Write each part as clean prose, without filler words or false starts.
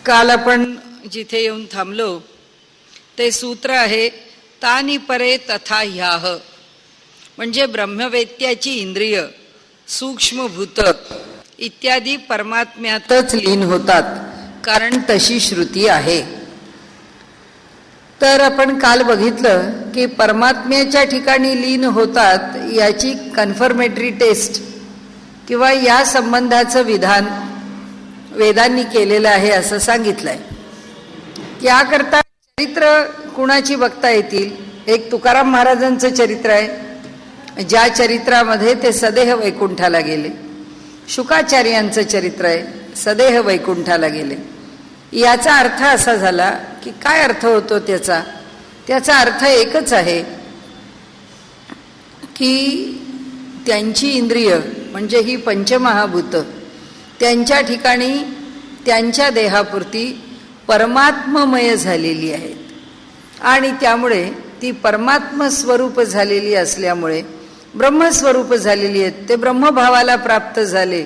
काल आपण जिथे येऊन थांबलो ते सूत्र आहे तानी परे तथा ह्याह, म्हणजे ब्रह्मवेत्याची इंद्रिय सूक्ष्म भूत इत्यादी परमात्म्यातच लीन होतात, कारण तशी श्रुती आहे. तर आपण काल बघितलं की परमात्म्याच्या ठिकाणी लीन होतात याची कन्फर्मेटरी टेस्ट किंवा या संबंधाचं विधान वेदांनी केलेलं आहे असं सांगितलंय. याकरता चरित्र कुणाची बघता येतील? एक तुकाराम महाराजांचं चरित्र आहे, ज्या चरित्रामध्ये ते सदेह वैकुंठाला गेले. शुकाचार्यांचं चरित्र आहे, सदेह वैकुंठाला गेले. याचा अर्थ असा झाला की काय अर्थ होतो त्याचा अर्थ एकच आहे की त्यांची इंद्रिय म्हणजे ही पंचमहाभूत त्यांच्या ठिकाणी त्यांच्या देहापुरती परमात्ममय झालेली आहेत आणि त्यामुळे ती परमात्म स्वरूप झालेली असल्यामुळे ब्रह्मस्वरूप झालेली आहेत. ते ब्रह्मभावाला प्राप्त झाले.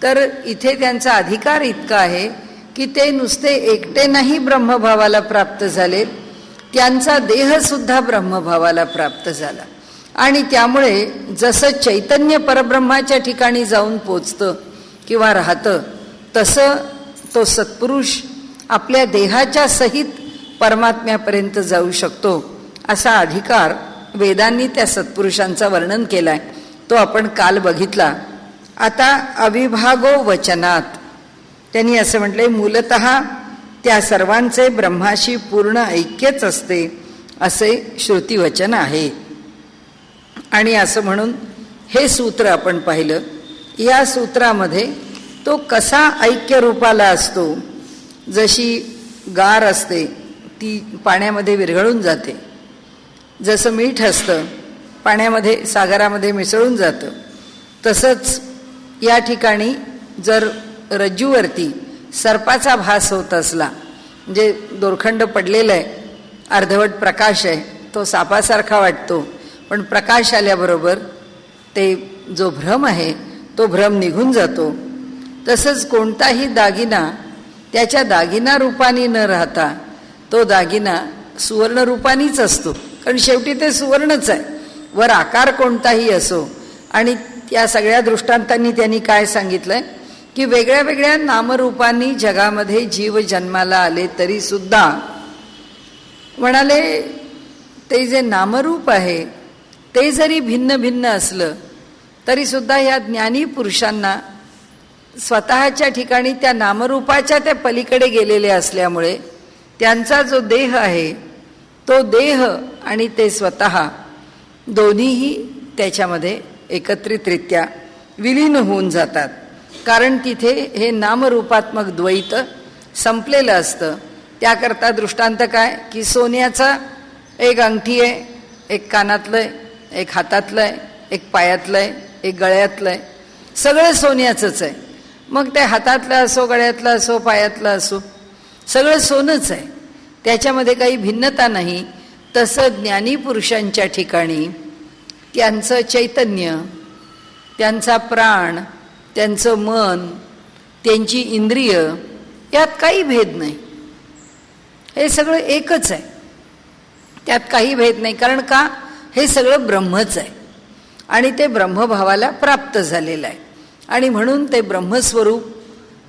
तर इथे त्यांचा अधिकार इतका आहे की ते नुसते एकटे नाही ब्रह्मभावाला प्राप्त झाले, त्यांचा देह सुद्धा ब्रह्मभावाला प्राप्त झाला. आणि त्यामुळे जसं चैतन्य परब्रह्माच्या ठिकाणी जाऊन पोचतं किंवा राहतं, तसं तो सत्पुरुष आपल्या देहाच्या सहित परमात्म्यापर्यंत जाऊ शकतो. असा अधिकार वेदांनी त्या सत्पुरुषांचा वर्णन केलाय, तो आपण काल बघितला. आता अविभागो वचनात त्यांनी असं म्हटलंय, मूलतः त्या सर्वांचे ब्रह्माशी पूर्ण ऐक्यच असते असे श्रुतिवचन आहे. आणि असं म्हणून हे सूत्र आपण पाहिलं. या सूत्रामध्ये तो कसा ऐक्य रूपाला असतो, जशी गार असते ती पाण्यामध्ये विरघळून जाते, जसं मीठ असतं पाण्यामध्ये सागरामध्ये मिसळून जातं, तसंच या ठिकाणी जर रज्जूवरती सर्पाचा भास होत असला, म्हणजे दोरखंड पडलेला आहे, अर्धवट प्रकाश आहे, तो सापासारखा वाटतो, पण प्रकाश आल्याबरोबर ते जो भ्रम आहे तो भ्रम निघून जातो. तसंच कोणताही दागिना त्याच्या दागिना रूपाने न राहता तो दागिना सुवर्ण रूपानीच असतो, कारण शेवटी ते सुवर्णच आहे. वर आकार कोणताही असो. आणि त्या सगळ्या दृष्टांतांनी त्यांनी काय सांगितलंय की वेगळ्या वेगळ्या नामरूपांनी जगामध्ये जीव जन्माला आले तरी सुद्धा म्हणाले ते जे नामरूप आहे ते जरी भिन्न भिन्न असलं तरी सुद्धा या ज्ञानी पुरुषांना स्वतःच्या ठिकाणी त्या नामरूपाच्या त्या पलीकडे गेलेले असल्यामुळे त्यांचा जो देह आहे तो देह आणि ते स्वतः दोन्हीही त्याच्यामध्ये एकत्रितरित्या विलीन होऊन जातात, कारण तिथे हे नामरूपात्मक द्वैत संपलेलं असतं. त्याकरता दृष्टांत काय की सोन्याचा एक अंगठी आहे, एक कानातलं आहे, एक हातातलं आहे, एक पायातलं आहे, एक गळ्यातलं आहे, सगळं सोन्याचंच आहे. मग ते हातातलं असो, गळ्यातलं असो, पायातलं असो, सगळं सोनंच आहे, त्याच्यामध्ये काही भिन्नता नाही. तसं ज्ञानी पुरुषांच्या ठिकाणी त्यांचं चैतन्य, त्यांचा प्राण, त्यांचं मन, त्यांची इंद्रिय यात काही भेद नाही. हे सगळं एकच आहे, त्यात काही भेद नाही. कारण का? हे सगळं ब्रह्मच आहे आणि ते ब्रह्मभावाला प्राप्त झालेलं आहे आणि म्हणून ते ब्रह्मस्वरूप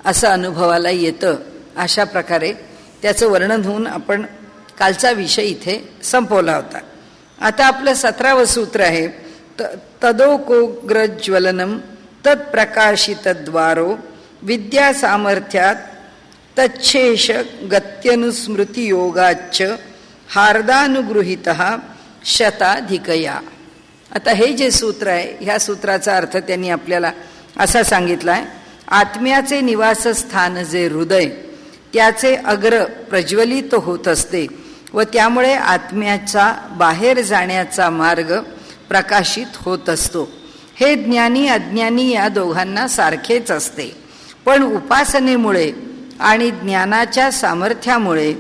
असं अनुभवाला येतं. अशा प्रकारे त्याचं वर्णन होऊन आपण कालचा विषय इथे संपवला होता. आता आपलं 17वं सूत्र आहे तदोकोग्रज्वलनम तत्प्रकाशितद्वारो विद्या सामर्थ्यात तच्छेष गत्यनुस्मृतियोगाच्च हार्दानुगृहीतः शताधिकया. आता हे जे सूत्र आहे ह्या सूत्राचा अर्थ त्यांनी आपल्याला असा सांगितला आहे, आत्म्याचे निवासस्थान जे हृदय त्याचे अग्र प्रज्वलित होत असते व त्यामुळे आत्म्याचा बाहेर जाण्याचा मार्ग प्रकाशित होत असतो. हे ज्ञानी अज्ञानी या दोघांना सारखेच असते, पण उपासनेमुळे आणि ज्ञानाच्या सामर्थ्यामुळे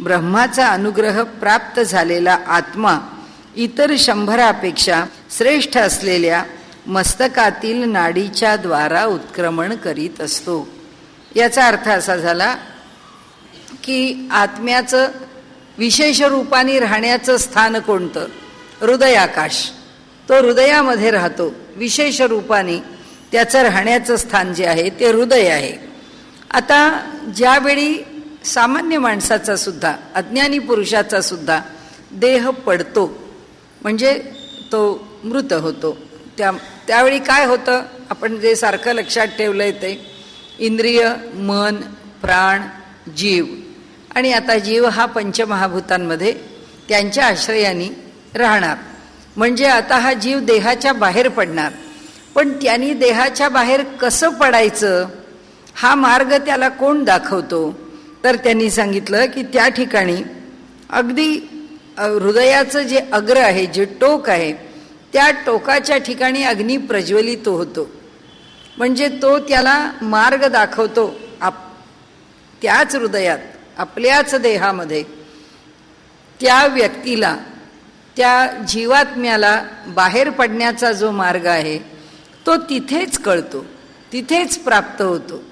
ब्रह्माचा अनुग्रह प्राप्त झालेला आत्मा इतर 100पेक्षा श्रेष्ठ असलेल्या मस्तकातील नाडीच्या द्वारा उत्क्रमण करीत असतो. याचा अर्थ असा झाला की आत्म्याचं विशेष रूपाने राहण्याचं स्थान कोणतं? हृदयाकाश. तो हृदयामध्ये राहतो. विशेष रूपाने त्याचं राहण्याचं स्थान जे आहे ते हृदय आहे. आता ज्यावेळी सामान्य माणसाचा सुद्धा, अज्ञानी पुरुषाचा सुद्धा देह पडतो, म्हणजे तो मृत होतो, त्यावेळी काय होतं? आपण जे सारखं लक्षात ठेवलंय ते इंद्रिय, मन, प्राण, जीव. आणि आता जीव हा पंचमहाभूतांमध्ये त्यांच्या आश्रयाने राहणार. म्हणजे आता हा जीव देहाच्या बाहेर पडणार. पण त्यांनी देहाच्या बाहेर कसं पडायचं हा मार्ग त्याला कोण दाखवतो? तर त्यांनी सांगितलं की त्या ठिकाणी अगदी हृदयाचं जे अग्र आहे, जे टोक आहे, त्या टोकाच्या ठिकाणी अग्नी प्रज्वलित होतो. म्हणजे तो त्याला मार्ग दाखवतो. त्याच हृदयात, आपल्याच देहामध्ये त्या व्यक्तीला, त्या जीवात्म्याला बाहेर पडण्याचा जो मार्ग आहे तो तिथेच कळतो, तिथेच प्राप्त होतो.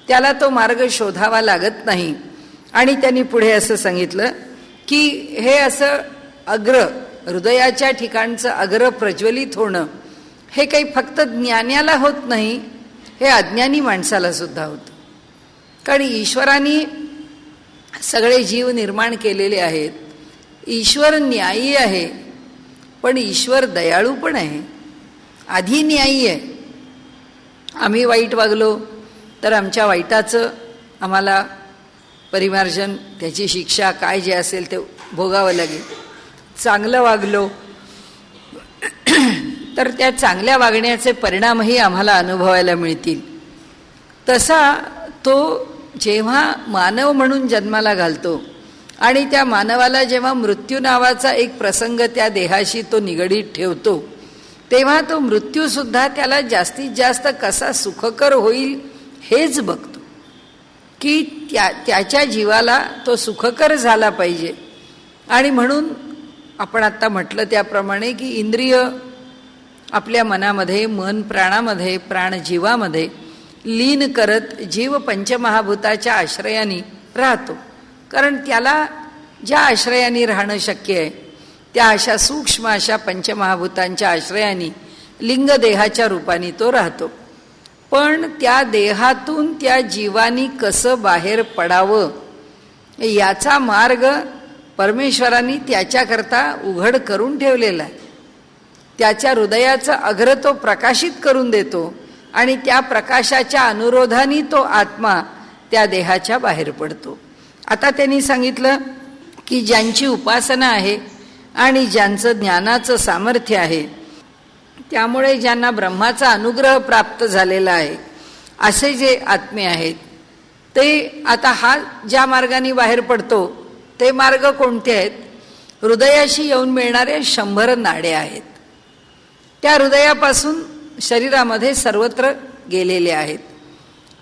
त्याला तो मार्ग शोधावा लागत नाही. आणि त्यांनी पुढे असं सांगितलं की हे असं अग्र, हृदयाच्या ठिकाणचं अग्र प्रज्वलित होणं हे काही फक्त ज्ञानाला होत नाही, हे अज्ञानी माणसाला सुद्धा होतं. कारण ईश्वराने सगळे जीव निर्माण केलेले आहेत. ईश्वर न्यायी आहे, पण ईश्वर दयाळू पण आहे. आधी न्यायी आहे. आम्ही वाईट वागलो तर आमच्या वाईटाचं आम्हाला परिमार्जन, त्याची शिक्षा काय जे असेल ते भोगावं लागेल. चांगलं वागलो तर त्या चांगल्या वागण्याचे परिणामही आम्हाला अनुभवायला मिळतील. तसा तो जेव्हा मानव म्हणून जन्माला घालतो आणि त्या मानवाला जेव्हा मृत्यू नावाचा एक प्रसंग त्या देहाशी तो निगडीत ठेवतो, तेव्हा तो मृत्यूसुद्धा त्याला जास्तीत जास्त कसा सुखकर होईल हेच बघतो. की त्याच्या जीवाला तो सुखकर झाला पाहिजे. आणि म्हणून आपण आत्ता म्हटलं त्याप्रमाणे की इंद्रिय आपल्या मनामध्ये, मन प्राणामध्ये, प्राण जीवामध्ये लीन करत जीव पंचमहाभूताच्या आश्रयाने राहतो. कारण त्याला ज्या आश्रयाने राहणं शक्य आहे त्या अशा सूक्ष्म अशा पंचमहाभूतांच्या आश्रयाने लिंगदेहाच्या रूपाने तो राहतो. पण त्या देहातून त्या जीवानी कसं बाहेर पडावं याचा मार्ग परमेश्वरांनी त्याच्याकरता उघड करून ठेवलेला आहे. त्याच्या हृदयाचं अग्र तो प्रकाशित करून देतो आणि त्या प्रकाशाच्या अनुरोधाने तो आत्मा त्या देहाच्या बाहेर पडतो. आता त्यांनी सांगितलं की ज्यांची उपासना आहे आणि ज्यांचं ज्ञानाचं सामर्थ्य आहे, त्यामुळे ज्यांना ब्रह्माचा अनुग्रह प्राप्त झालेला आहे, असे जे आत्मे आहेत ते आता हा ज्या मार्गाने बाहेर पडतो ते मार्ग कोणते आहेत? हृदयाशी येऊन मिळणारे 100 नाड्या आहेत. त्या हृदयापासून शरीरामध्ये सर्वत्र गेलेल्या आहेत.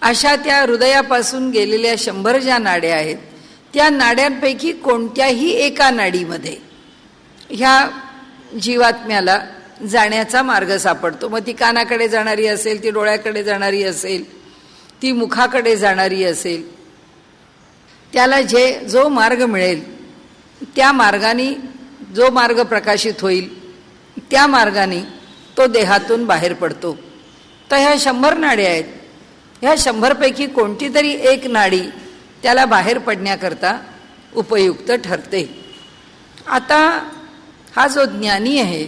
अशा त्या हृदयापासून गेलेल्या 100 ज्या नाड्या आहेत त्या नाड्यांपैकी कोणत्याही एका नाडीमध्ये ह्या जीवात्म्याला जाण्याचा मार्ग सापडतो. मग ती कानाकडे जाणारी असेल, ती डोळ्याकडे जाणारी असेल, ती मुखाकडे जाणारी असेल, त्याला जो मार्ग मिळेल त्या मार्गाने, जो मार्ग प्रकाशित होईल त्या मार्गाने तो देहातून बाहेर पडतो. तर ह्या 100 नाड्या आहेत. ह्या 100 पैकी कोणती तरी एक नाडी त्याला बाहेर पडण्याकरता उपयुक्त ठरते. आता हा जो ज्ञानी आहे,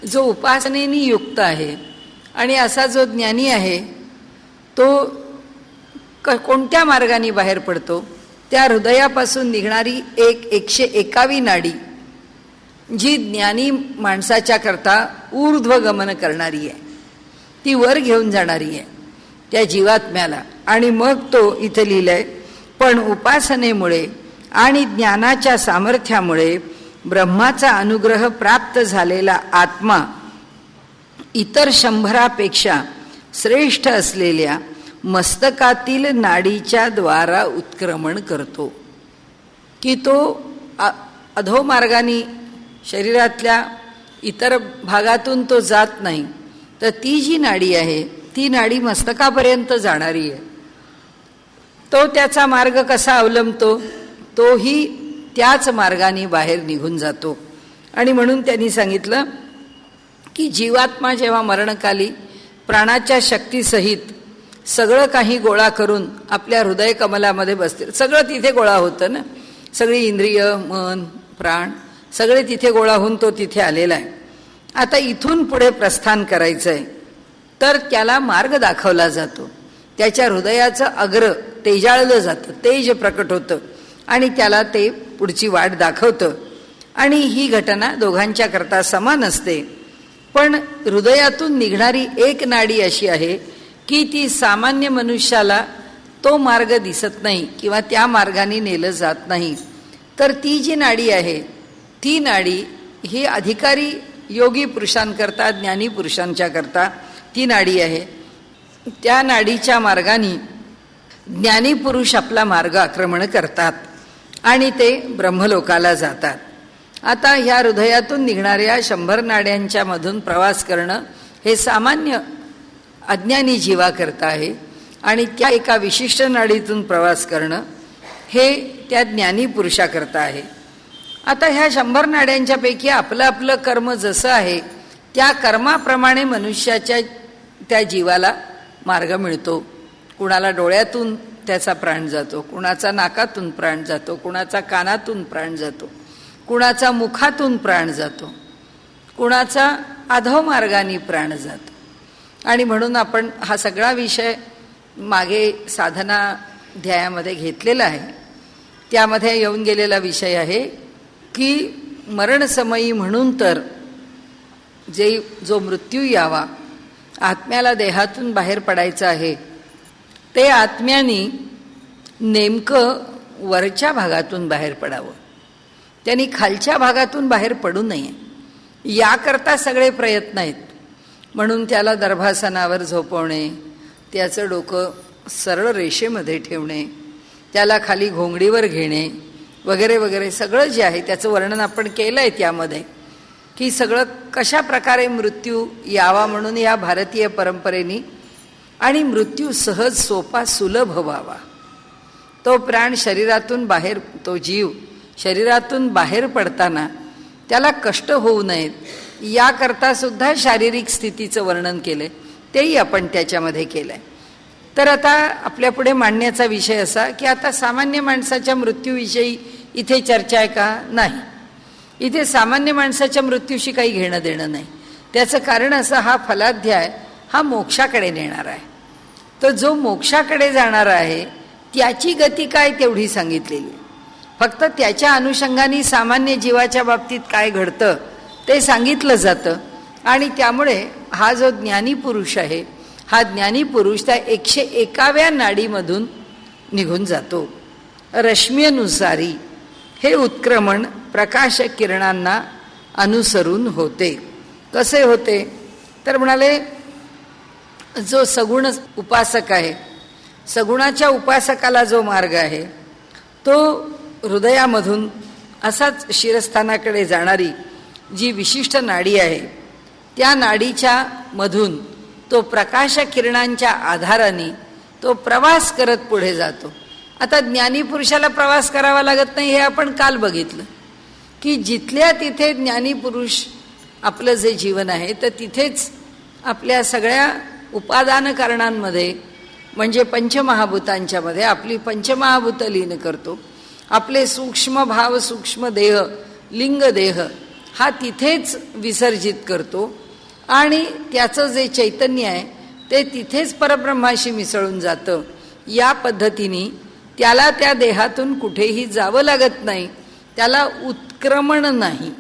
जो उपासनेने युक्त आहे, आणि असा जो ज्ञानी आहे तो कोणत्या मार्गाने बाहेर पडतो? त्या हृदयापासून निघणारी 101वी नाडी जी ज्ञानी माणसाच्या करता ऊर्ध्वगमन करणारी आहे, ती वर घेऊन जाणारी आहे त्या जीवात्म्याला. आणि मग तो इथे लिहिलंय, पण उपासनेमुळे आणि ज्ञानाच्या सामर्थ्यामुळे ब्रह्माचा अनुग्रह प्राप्त झालेला आत्मा इतर 100पेक्षा श्रेष्ठ असलेल्या मस्तकातील नाडीच्या द्वारा उत्क्रमण करतो. की तो अधोमार्गाने शरीरातल्या इतर भागातून तो जात नाही, तर ती जी नाडी आहे ती नाडी मस्तकापर्यंत जाणारी आहे. तो त्याचा मार्ग कसा अवलंबतो? तोही त्याच मार्गाने बाहेर निघून जातो. आणि म्हणून त्यांनी सांगितलं की जीवात्मा जेव्हा मरणकाली प्राणाच्या शक्तीसहित सगळं काही गोळा करून आपल्या हृदय कमलामध्ये बसते, सगळं तिथे गोळा होतं ना, सगळी इंद्रिय, मन, प्राण सगळे तिथे गोळा होऊन तो तिथे आलेला आहे. आता इथून पुढे प्रस्थान करायचं आहे, तर त्याला मार्ग दाखवला जातो. त्याच्या हृदयाचं अग्र तेजाळलं जातं, तेज प्रकट होतं आणि त्याला ते पुढची वाट दाखवतं. आणि ही घटना दोघांच्या करता समान असते. पण हृदयातून निघणारी एक नाडी अशी आहे की ती सामान्य मनुष्याला तो मार्ग दिसत नाही किंवा त्या मार्गाने नेलं जात नाही. तर ती जी नाडी आहे ती नाडी ही अधिकारी योगी पुरुषांकरता, ज्ञानी पुरुषांच्या करता ती नाडी आहे. त्या नाडीच्या मार्गाने ज्ञानी पुरुष आपला मार्ग आक्रमण करतात आणि ते ब्रह्मलोकाला जातात. आता ह्या हृदयातून निघणाऱ्या 100 नाड्यांच्या मधून प्रवास करणं हे सामान्य अज्ञानी जीवाकरता आहे आणि त्या एका विशिष्ट नाडीतून प्रवास करणं हे त्या ज्ञानी पुरुषाकरता आहे. आता ह्या 100 नाड्यांच्या पैकी आपलं आपलं कर्म जसं आहे त्या कर्माप्रमाणे मनुष्याच्या त्या जीवाला मार्ग मिळतो. कुणाला डोळ्यातून त्याचा प्राण जातो, कुणाचा नाकातून प्राण जातो, कुणाचा कानातून प्राण जातो, कुणाचा मुखातून प्राण जातो, कुणाचा अधो मार्गाने प्राण जातो. आणि म्हणून आपण हा सगळा विषय मागे साधना ध्यायामध्ये घेतलेला आहे. त्यामध्ये येऊन गेलेला विषय आहे की मरणसमयी म्हणून तर जो मृत्यू यावा, आत्म्याला देहातून बाहेर पडायचं आहे, ते आत्म्यानी नेमकं वरच्या भागातून बाहेर पडावं, त्यांनी खालच्या भागातून बाहेर पडू नये. याकरता सगळे प्रयत्न आहेत. म्हणून त्याला दर्भासनावर झोपवणे, त्याचं डोकं सरळ रेषेमध्ये ठेवणे, त्याला खाली घोंगडीवर घेणे वगैरे वगैरे सगळं जे आहे त्याचं वर्णन आपण केलं आहे त्यामध्ये, की सगळं कशा प्रकारे मृत्यू यावा म्हणून या भारतीय परंपरेनी, आणि मृत्यू सहज सोपा सुलभ व्हावा. तो प्राण शरीरातून बाहेर, तो जीव शरीरातून बाहेर पडताना त्याला कष्ट होऊ नयेत याकरता सुद्धा शारीरिक स्थितीचं वर्णन केलंय, तेही आपण त्याच्यामध्ये केलंय. तर आता आपल्यापुढे मांडण्याचा विषय असा की आता सामान्य माणसाच्या मृत्यूविषयी इथे चर्चा आहे का? नाही. इथे सामान्य माणसाच्या मृत्यूशी काही घेणं देणं नाही. त्याचं कारण असं, हा फलाध्याय हा मोक्षाकडे नेणार आहे. तर जो मोक्षाकडे जाणार आहे त्याची गती काय तेवढी सांगितलेली. फक्त त्याच्या अनुषंगाने सामान्य जीवाच्या बाबतीत काय घडतं ते सांगितलं जातं. आणि त्यामुळे हा जो ज्ञानी पुरुष आहे, हा ज्ञानी पुरुष त्या 101व्या नाडीमधून निघून जातो. रश्मीनुसारी हे उत्क्रमण प्रकाश किरणांना अनुसरून होते. कसे होते तर म्हणाले, जो सगुण उपासक आहे, सगुणाच्या उपासकाला जो मार्ग आहे तो हृदयामधून असाच शिरस्थानाकडे जाणारी जी विशिष्ट नाडी आहे त्या नाडीच्या मधून तो प्रकाश किरणांच्या आधाराने तो प्रवास करत पुढे जातो. आता ज्ञानी पुरुषाला प्रवास करावा लागत नाही हे आपण काल बघितलं, की जिथल्या तिथे ज्ञानी पुरुष आपलं जे जीवन आहे तर तिथेच आपल्या सगळ्या उपादान कारणांमध्ये म्हणजे पंचमहाभूतांच्या मध्ये आपली पंचमहाभूत लीन करतो. आपले सूक्ष्म भाव, सूक्ष्म देह, लिंग देह हा तिथेच विसर्जित करतो आणि त्याचं जे चैतन्य आहे ते तिथेच परब्रह्माशी मिसळून जातं. या पद्धतीने त्याला त्या देहातून कुठेही जावं लागत नाही, त्याला उत्क्रमण नाही,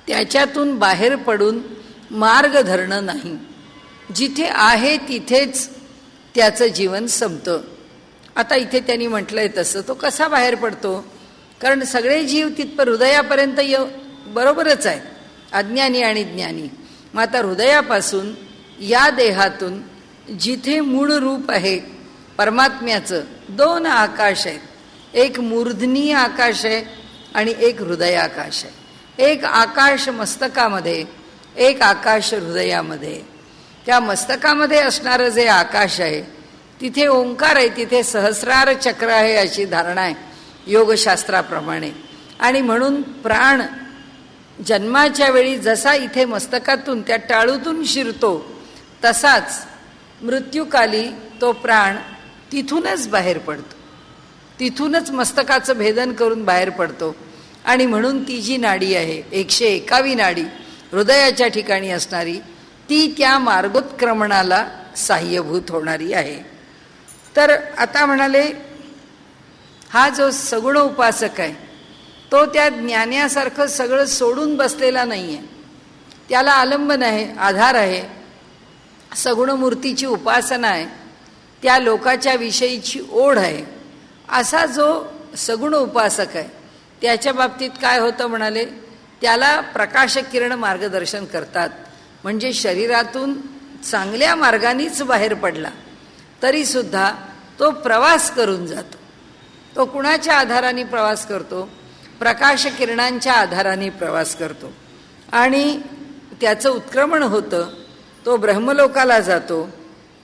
त्याच्यातून बाहेर पडून मार्ग धरणं नाही. जिथे आहे तिथेच त्याचं जीवन संपतं. आता इथे त्यांनी म्हटलंय तसं तो कसा बाहेर पडतो, कारण सगळे जीव तिथपर हृदयापर्यंत बरोबरच आहे, अज्ञानी आणि ज्ञानी. मग आता हृदयापासून या देहातून जिथे मूळ रूप आहे परमात्म्याचं, 2 आकाश आहेत. एक मूर्धनीय आकाश आहे आणि एक हृदय आकाश आहे. एक आकाश मस्तकामध्ये, एक आकाश हृदयामध्ये. त्या मस्तकामध्ये असणारं जे आकाश आहे तिथे ओंकार आहे, तिथे सहस्रार चक्र आहे अशी धारणा आहे. योगशास्त्राप्रमाणे. आणि म्हणून प्राण जन्माच्या वेळी जसा इथे मस्तकातून त्या टाळूतून शिरतो, तसाच मृत्यूकाली तो प्राण तिथूनच बाहेर पडतो, तिथूनच मस्तकाचं भेदन करून बाहेर पडतो. आणि म्हणून ती जी नाडी आहे 101वी नाडी हृदयाच्या ठिकाणी असणारी, ती त्या मार्गोत्क्रमणाला साह्यभूत होणारी आहे. तर आता म्हणाले, हा जो सगुण उपासक आहे तो त्या ज्ञानासारखं सगळं सोडून बसलेला नाही आहे. त्याला आलंबन आहे, आधार आहे, सगुण मूर्तीची उपासना आहे, त्या लोकाच्या विषयीची ओढ आहे. असा जो सगुण उपासक आहे त्याच्या बाबतीत काय होतं म्हणाले, त्याला प्रकाश किरण मार्गदर्शन करतात. म्हणजे शरीरातून चांगल्या मार्गानेच बाहेर पडला तरीसुद्धा तो प्रवास करून जातो. तो कुणाच्या आधाराने प्रवास करतो? प्रकाश किरणांच्या आधाराने प्रवास करतो. आणि त्याचं उत्क्रमण होतं, तो ब्रह्मलोकाला जातो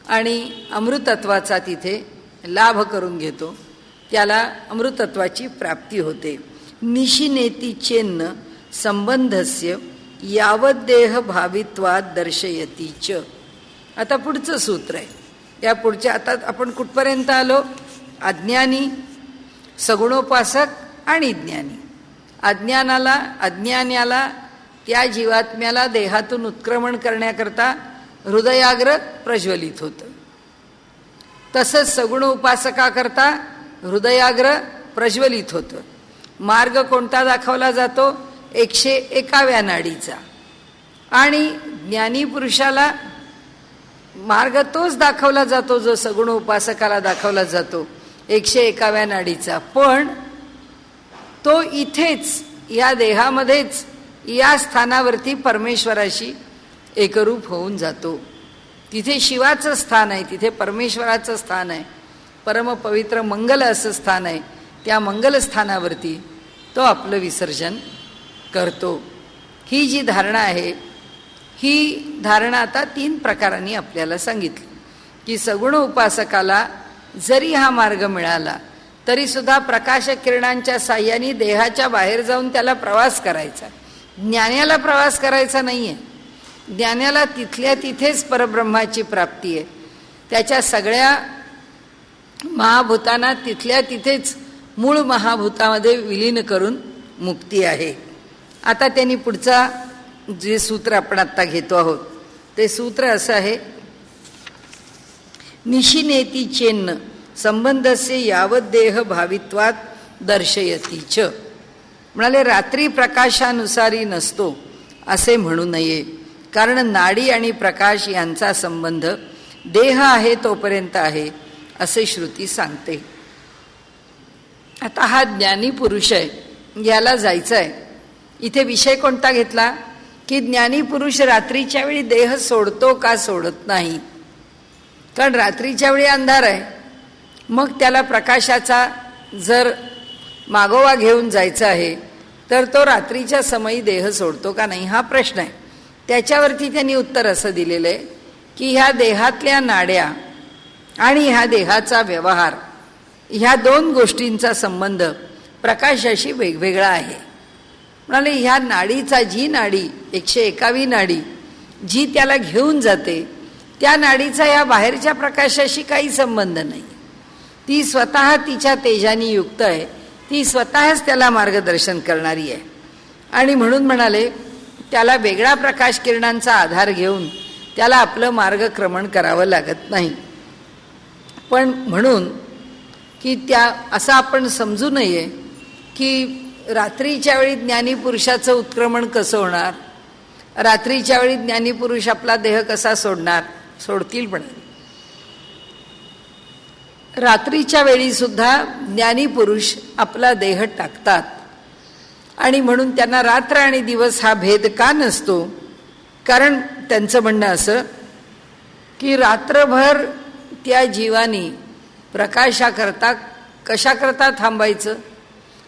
आणि अमृतत्वाचा तिथे लाभ करून घेतो, त्याला अमृतत्वाची प्राप्ती होते. निशिनेती चेन्न संबंधस्य यावद्देह भावित्वात दर्शयती च. आता पुढचं सूत्र आहे. या पुढच्या आता आपण कुठपर्यंत आलो? अज्ञानी, सगुणोपासक आणि ज्ञानी. अज्ञान्याला त्या जीवात्म्याला देहातून उत्क्रमण करण्याकरता हृदयाग्र प्रज्वलित होतं. तसंच सगुण उपासकाकरता हृदयाग्र प्रज्वलित होतं. मार्ग कोणता दाखवला जातो? 101व्या नाडीचा. आणि ज्ञानी पुरुषाला मार्ग तोच दाखवला जातो जो सगुण उपासकाला दाखवला जातो, 101व्या नाडीचा. पण तो इथेच या देहामध्येच या स्थानावरती परमेश्वराशी एकरूप होऊन जातो. तिथे शिवाचं स्थान आहे, तिथे परमेश्वराचं स्थान आहे, परमपवित्र मंगल असं स्थान आहे. त्या मंगल स्थानावरती तो आपलं विसर्जन करतो. ही जी धारणा आहे, ही धारणा आता 3 प्रकारांनी आपल्याला सांगितली की सगुण उपासकाला जरी हा मार्ग मिळाला तरीसुद्धा प्रकाश किरणांच्या साह्याने देहाच्या बाहेर जाऊन त्याला प्रवास करायचा. ज्ञानाला प्रवास करायचा नाही आहे. ज्ञानाला तिथल्या तिथेच परब्रह्माची प्राप्ती आहे. त्याच्या सगळ्या महाभूतांना तिथल्या तिथेच मूळ महाभूतामध्ये विलीन करून मुक्ती आहे. आता त्यांनी पुढचा जे सूत्र आपण आत्ता घेतो आहोत ते सूत्र असं आहे, निशिनेती चेन्न संबंधस्य यावद्देह भावित्वात दर्शयती च. म्हणाले रात्री प्रकाशानुसारी नसतो असे म्हणू नये, कारण नाडी आणि प्रकाश यांचा संबंध देह आहे तोपर्यंत आहे असे श्रुती सांगते. आता हा ज्ञानी पुरुष आहे, याला जायचं आहे. इथे विषय कोणता घेतला की ज्ञानी पुरुष रात्रीच्या वेळी देह सोडतो का सोडत नाही. कारण रात्रीच्या वेळी अंधार आहे, मग त्याला प्रकाशाचा जर मागोवा घेऊन जायचं आहे तर तो रात्रीच्या समयी देह सोडतो का नाही, हा प्रश्न आहे. त्याच्यावरती त्यांनी उत्तर असं दिलेलं आहे की ह्या देहातल्या नाड्या आणि ह्या देहाचा व्यवहार, ह्या 2 गोष्टींचा संबंध प्रकाशाशी वेगवेगळा आहे. म्हणाले ह्या नाडीचा, जी नाडी 101वी नाडी जी त्याला घेऊन जाते, त्या नाडीचा या बाहेरच्या प्रकाशाशी काही संबंध नाही. ती स्वतः तिच्या तेजाने युक्त आहे, ती स्वतःच त्याला मार्गदर्शन करणारी आहे. आणि म्हणून म्हणाले त्याला वेगळा प्रकाश किरणांचा आधार घेऊन त्याला आपलं मार्गक्रमण करावं लागत नाही. पण म्हणून की त्या असं आपण समजू नये की रात्रीच्या वेळी ज्ञानी पुरुषाचं उत्क्रमण कसं होणार, रात्रीच्या वेळी ज्ञानी पुरुष आपला देह कसा सोडणार. सोडतील, पण रात्रीच्या वेळी सुद्धा ज्ञानी पुरुष आपला देह टाकतात. आणि म्हणून त्यांना रात्र आणि दिवस हा भेद का नसतो, कारण त्यांचं म्हणणं असं की रात्रभर त्या जीवानी प्रकाशाकरता कशाकरता थांबायचं,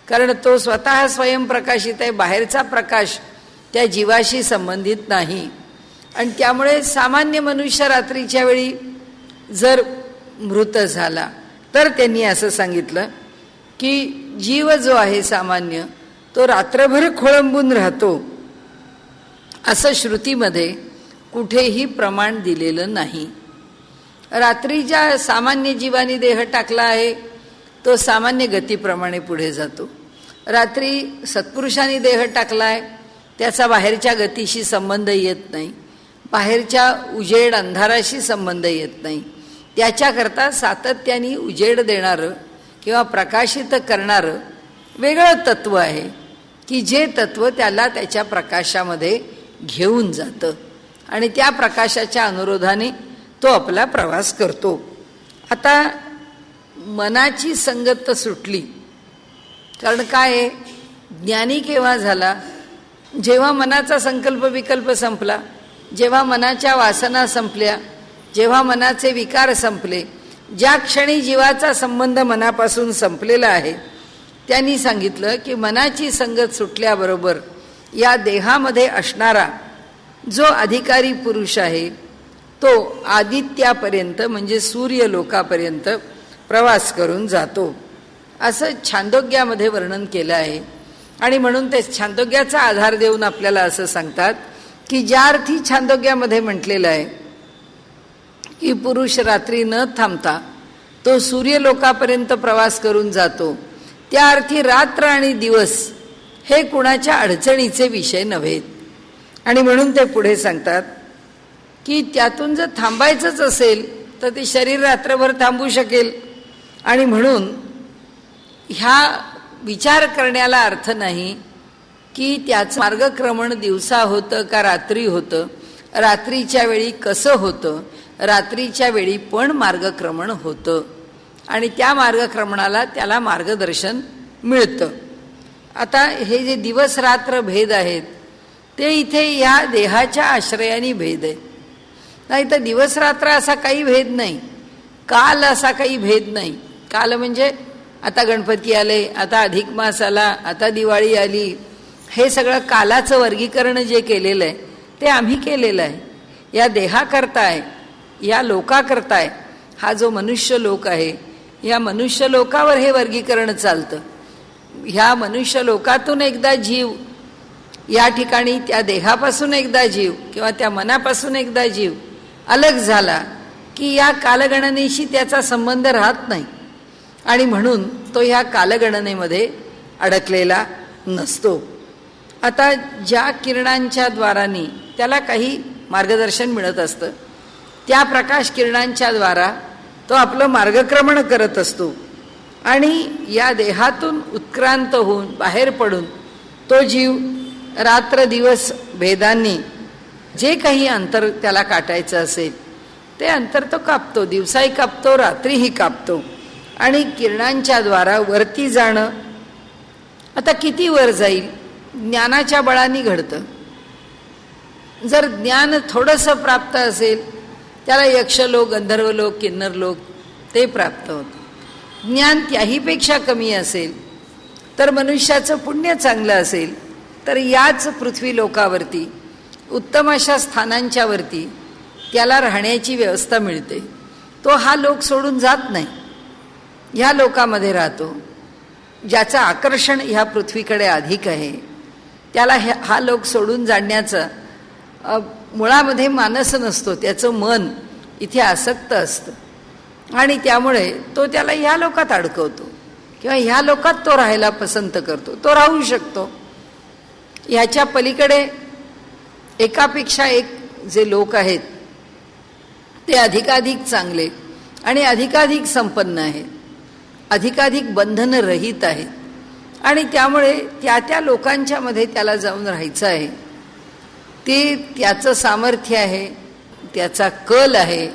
कारण तो स्वतः स्वयंप्रकाशित आहे, बाहेरचा प्रकाश त्या जीवाशी संबंधित नाही. आणि त्यामुळे सामान्य मनुष्य रात्रीच्या वेळी जर मृत झाला तर त्यांनी असं सांगितलं की जीव जो आहे सामान्य तो रात्रभर खोळंबून राहतो, असं श्रुतीमध्ये कुठेही प्रमाण दिलेलं नाही. रात्री ज्या सामान्य जीवानी देह टाकला आहे तो सामान्य गतीप्रमाणे पुढे जातो. रात्री सत्पुरुषांनी देह टाकलाय त्याचा बाहेरच्या गतीशी संबंध येत नाही, बाहेरच्या उजेड अंधाराशी संबंध येत नाही. त्याच्याकरता सातत्याने उजेड देणारं किंवा प्रकाशित करणारं वेगळं तत्व आहे की जे तत्व त्याला त्याच्या प्रकाशामध्ये घेऊन जातं आणि त्या प्रकाशाच्या अनुरोधाने तो आपला प्रवास करतो. आता मनाची संगत सुटली, कारण काय आहे, ज्ञानी केव्हा झाला, जेव्हा मनाचा संकल्प विकल्प संपला, जेव्हा मनाच्या वासना संपल्या, जेव्हा मनाचे विकार संपले. ज्या क्षणी जीवाचा संबंध मनापासून संपलेला आहे त्यांनी सांगितलं की मनाची संगत सुटल्याबरोबर या देहामध्ये असणारा जो अधिकारी पुरुष आहे तो आदित्यापर्यंत म्हणजे सूर्यलोकापर्यंत प्रवास करून जातो, असं छांदोग्यामध्ये वर्णन केलं आहे. आणि म्हणून ते छांदोग्याचा आधार देऊन आपल्याला असं सांगतात की ज्या अर्थी छांदोग्यामध्ये म्हटलेलं आहे की पुरुष रात्री न थांबता तो सूर्यलोकापर्यंत प्रवास करून जातो, त्या अर्थी रात्र आणि दिवस हे कुणाच्या अडचणीचे विषय नव्हेत. आणि म्हणून ते पुढे सांगतात की त्यातून जर थांबायचंच असेल तर ते शरीर रात्रभर थांबू शकेल. आणि म्हणून ह्या विचार करण्याला अर्थ नाही की त्याचं मार्गक्रमण दिवसा होतं का रात्री होतं, रात्रीच्या वेळी कसं होतं, रात्रीच्या वेळी पण मार्गक्रमण होतं आणि त्या मार्गक्रमणाला त्याला मार्गदर्शन मिळतं. आता हे जे दिवस रात्र भेद आहेत ते इथे ह्या देहाच्या आश्रयाने भेद आहे. नाही तर दिवस रात्र असा काही भेद नाही, काल असा काही भेद नाही. काल म्हणजे आता गणपती आले, आता अधिक मास आला, आता दिवाळी आली, हे सगळं कालाचं वर्गीकरण जे केलेलं आहे ते आम्ही केलेलं आहे. या देहाकरताय, या लोकाकरताय, हा जो मनुष्य लोक आहे या मनुष्य लोकावर हे वर्गीकरण चालतं. ह्या मनुष्य लोकातून एकदा जीव या ठिकाणी त्या देहापासून एकदा जीव किंवा त्या मनापासून एकदा जीव अलग झाला की या कालगणनेशी त्याचा संबंध राहत नाही आणि म्हणून तो ह्या कालगणनेमध्ये अडकलेला नसतो. आता ज्या किरणांच्या द्वारांनी त्याला काही मार्गदर्शन मिळत असतं त्या प्रकाश किरणांच्या द्वारा तो आपलं मार्गक्रमण करत असतो आणि या देहातून उत्क्रांत होऊन बाहेर पडून तो जीव रात्र दिवस भेदांनी जे काही अंतर त्याला काटायचं असेल ते अंतर तो कापतो, दिवसाही कापतो, रात्रीही कापतो आणि किरणांच्या द्वारा वरती जाणं. आता किती वर जाईल, ज्ञानाच्या बळाने घडतं. जर ज्ञान थोडंसं प्राप्त असेल त्याला यक्षलोक, गंधर्वलोक, किन्नरलोक ते प्राप्त होतं. ज्ञान त्याहीपेक्षा कमी असेल तर मनुष्याचं पुण्य चांगलं असेल तर याच पृथ्वी लोकावरती उत्तम अशा स्थानांच्या वरती त्याला राहण्याची व्यवस्था मिळते. तो हा लोक सोडून जात नाही, ह्या लोकामध्ये राहतो. ज्याचं आकर्षण ह्या पृथ्वीकडे अधिक आहे त्याला हा लोक सोडून जाण्याचं मुळामध्ये मानस नसतो, त्याचं मन इथे आसक्त असतं आणि त्यामुळे तो त्याला ह्या लोकात अडकवतो किंवा ह्या लोकात तो राहायला पसंत करतो. तो राहू शकतो. ह्याच्या पलीकडे एकापेक्षा एक जे लोक आहेत ते अधिकाधिक चांगले आणि अधिकाधिक संपन्न आहेत, अधिकाधिक बंधनरहित आहेत आणि त्यामुळे त्या त्या लोकांच्या मध्ये त्याला जाऊन राहायचं आहे. ते त्याचं सामर्थ्य आहे, त्याचा कल आहे,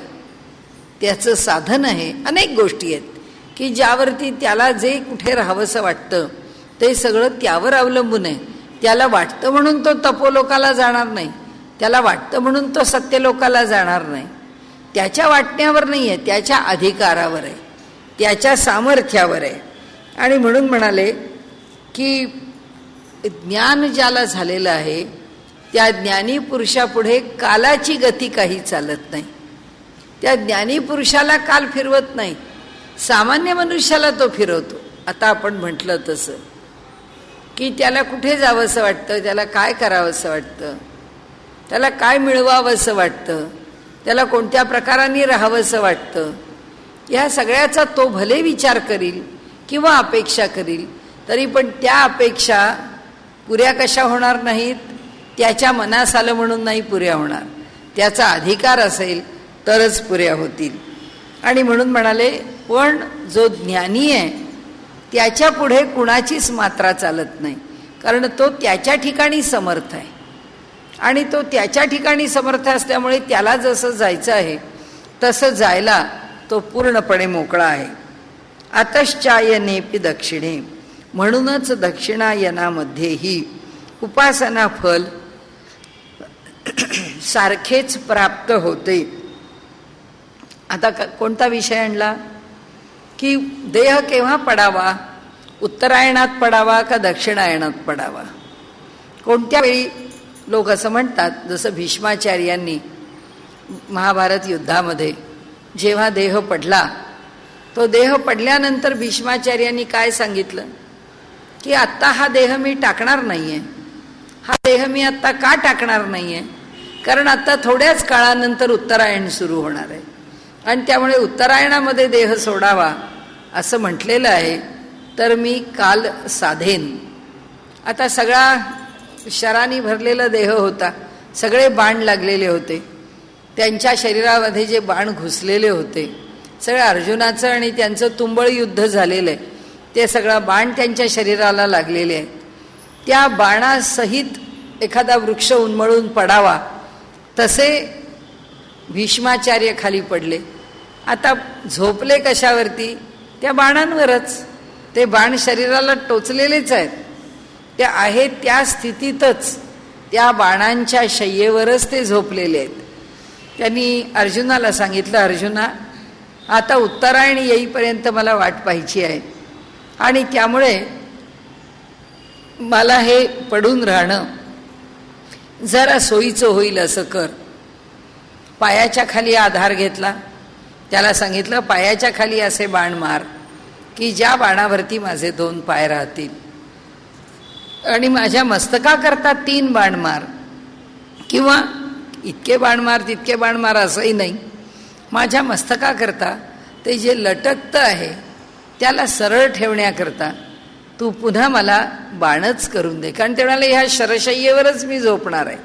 त्याचं साधन आहे. अनेक गोष्टी आहेत की ज्यावरती त्याला जे कुठे राहावंसं वाटतं ते सगळं त्यावर अवलंबून आहे. त्याला वाटतं म्हणून तो तपोलोकाला जाणार नाही, त्याला वाटतं म्हणून तो सत्यलोकाला जाणार नाही. त्याच्या वाटण्यावर नाही आहे, त्याच्या अधिकारावर आहे, त्याच्या सामर्थ्यावर आहे. आणि म्हणून म्हणाले की ज्ञान ज्याला झालेलं आहे त्या ज्ञानी पुरुषापुढे कालाची गती काही चालत नाही. त्या ज्ञानी पुरुषाला काल फिरवत नाही, सामान्य मनुष्याला तो फिरवतो. आता आपण म्हटलं तसं, की त्याला कुठे जावंसं वाटतं, त्याला काय करावंसं वाटतं, त्याला काय मिळवावंसं वाटतं, त्याला कोणत्या प्रकाराने राहावंसं वाटतं, या सगळ्याचा तो भले विचार करील किंवा अपेक्षा करील, तरी पण त्या अपेक्षा पुऱ्या कशा होणार नाहीत, त्याच्या मनास आलं म्हणून नाही पुऱ्या होणार, त्याचा अधिकार असेल तरच पुऱ्या होतील. आणि म्हणून म्हणाले, पण जो ज्ञानी आहे त्याच्या पुढे कुणाचीच मात्रा चालत नाही, कारण तो त्याच्या ठिकाणी समर्थ आहे. आणि तो त्याच्या ठिकाणी समर्थ असल्यामुळे त्याला जसं जायचं आहे तसं जायला तो पूर्णपणे मोकळा आहे. अतश्चायनेपि दक्षिणे, म्हणूनच दक्षिणायनामध्येही उपासना फल सारखेच प्राप्त होते. आता कोणता विषय आणला की देह केव्हा पडावा, उत्तरायणात पडावा का दक्षिणायनात पडावा. कोणत्या वेळी लोक असं म्हणतात, जसं भीष्माचार्यांनी महाभारत युद्धामध्ये जेव्हा देह पडला, तो देह पडल्यानंतर भीष्माचार्यांनी काय सांगितलं की आत्ता हा देह मी टाकणार नाही आहे. हा देह मी आत्ता का टाकणार नाही आहे, कारण आत्ता थोड्याच काळानंतर उत्तरायण सुरू होणार आहे आणि त्यामुळे उत्तरायणामध्ये देह सोडावा असं म्हटलेलं आहे. तर मी काल साधेन. आता सगळा शरानी भरलेला देह होता, सगळे बाण लागलेले होते, त्यांच्या शरीरामध्ये जे बाण घुसलेले होते, सगळं अर्जुनाचं आणि त्यांचं तुंबळ युद्ध झालेलं आहे, ते सगळा बाण त्यांच्या शरीराला लागलेले आहेत. त्या बाणासहित एखादा वृक्ष उन्मळून पडावा तसे भीष्माचार्य खाली पडले. आता झोपले कशावरती, त्या बाणांवरच. ते बाण शरीराला टोचलेलेच आहेत, ते आहेत त्या स्थितीतच, त्या बाणांच्या शय्येवरच ते झोपलेले आहेत. त्यांनी अर्जुनाला सांगितलं, अर्जुना आता उत्तरायण येईपर्यंत मला वाट पाहायची आहे आणि त्यामुळे मला हे पडून राहणं जरा सोयीचं होईल असं कर. पायाच्या खाली आधार घेतला, त्याला सांगितलं पायाच्या खाली असे बाण मार की ज्या बाणावरती माझे 2 पाय राहतील, आणि माझ्या मस्तकाकरता 3 बाण मार, किंवा इतके बाण मार तितके बाण मार असंही नाही, माझ्या मस्तकाकरता ते जे लटकतं आहे त्याला सरळ ठेवण्याकरता तू पुन्हा मला बाणच करून दे. कारण ते म्हणाले ह्या शरशय्येवरच मी झोपणार आहे,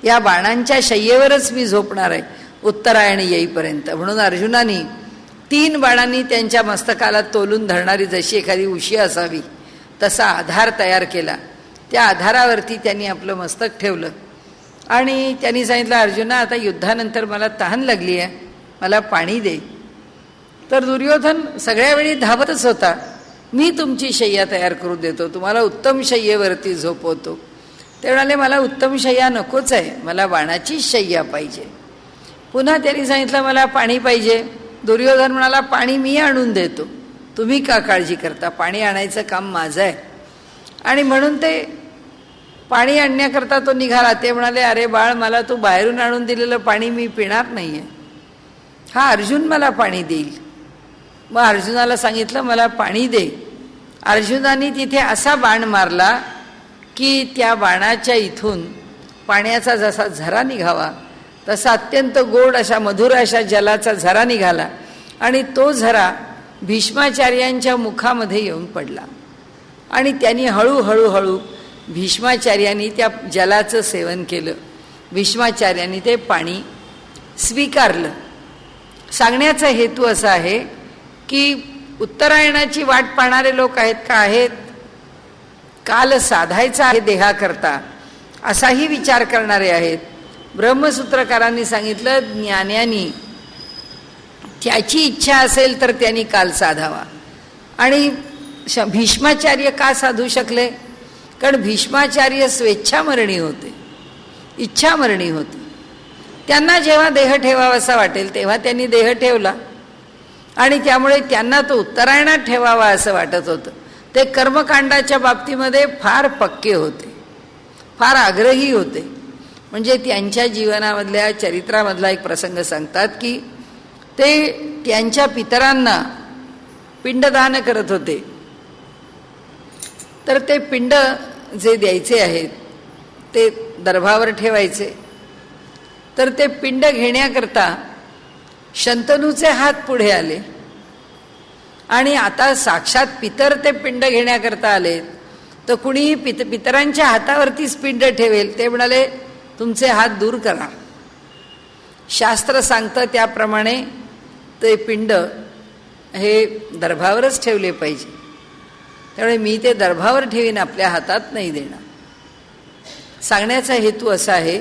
या बाणांच्या शय्येवरच मी झोपणार आहे उत्तरायण येईपर्यंत. म्हणून अर्जुनानी 3 बाणांनी त्यांच्या मस्तकाला तोलून धरणारी जशी एखादी उशी असावी तसा आधार तयार केला. त्या आधारावरती त्यांनी आपलं मस्तक ठेवलं आणि त्यांनी सांगितलं, अर्जुना आता युद्धानंतर मला तहान लागली आहे, मला पाणी दे. तर दुर्योधन सगळ्या वेळी धावतच होता, मी तुमची शय्या तयार करून देतो, तुम्हाला उत्तम शय्येवरती झोपवतो. ते म्हणाले मला उत्तम शय्या नकोच आहे, मला बाणाचीच शय्या पाहिजे. पुन्हा त्यांनी सांगितलं मला पाणी पाहिजे. दुर्योधन म्हणाला पाणी मी आणून देतो, तुम्ही का काळजी करता, पाणी आणायचं काम माझं आहे. आणि म्हणून ते पाणी आणण्याकरता तो निघाला. ते म्हणाले अरे बाळ, मला तू बाहेरून आणून दिलेलं पाणी मी पिणार नाही आहे, हा अर्जुन मला पाणी देईल. मग अर्जुनाला सांगितलं मला पाणी दे. अर्जुनाने तिथे असा बाण मारला की त्या बाणाच्या इथून पाण्याचा जसा झरा निघावा तसा अत्यंत गोड अशा मधुर अशा जलाचा झरा निघाला आणि तो झरा भीष्माचार्यांच्या मुखामध्ये येऊन पडला. आणि त्यांनी हळूहळू भीष्माचार्यांनी त्या जलाचं सेवन केलं, भीष्माचार्यांनी ते पाणी स्वीकारलं. सांगण्याचा हेतू असा आहे की उत्तरायणाची वाट पाहणारे लोक आहेत का आहेत, काल साधायचा आहे देहाकरता असाही विचार करणारे आहेत. ब्रह्मसूत्रकारांनी सांगितलं ज्ञान्यांनी त्याची इच्छा असेल तर त्यांनी काल साधावा. आणि भीष्माचार्य का साधू शकले, कारण भीष्माचार्य स्वेच्छामरणी होते, इच्छामरणी होते. त्यांना जेव्हा देह ठेवावासा वाटेल तेव्हा त्यांनी देह ठेवला आणि त्यामुळे त्यांना तो उत्तरायणात ठेवावा असं वाटत होतं. ते कर्मकांडाच्या बाबतीमध्ये फार पक्के होते, फार आग्रही होते. म्हणजे त्यांच्या जीवनामधल्या चरित्रामधला एक प्रसंग सांगतात की ते त्यांच्या पितरांना पिंडदान करत होते तर ते पिंड जे द्यायचे आहेत ते दर्भावर ठेवायचे. तर ते पिंड घेण्याकरता शंतनूचे हात पुढे आले आणि आता साक्षात पितर ते पिंड घेण्याकरता आले. तर कुणीही पितरांच्या हातावरतीच पिंड ठेवेल. ते म्हणाले तुमचे हात दूर करा. शास्त्र सांगतं त्याप्रमाणे ते पिंड हे दर्भावरच ठेवले पाहिजे. त्यामुळे मी ते दर्भावर ठेवीन, आपल्या हातात नाही देणार. सांगण्याचा हेतू असा आहे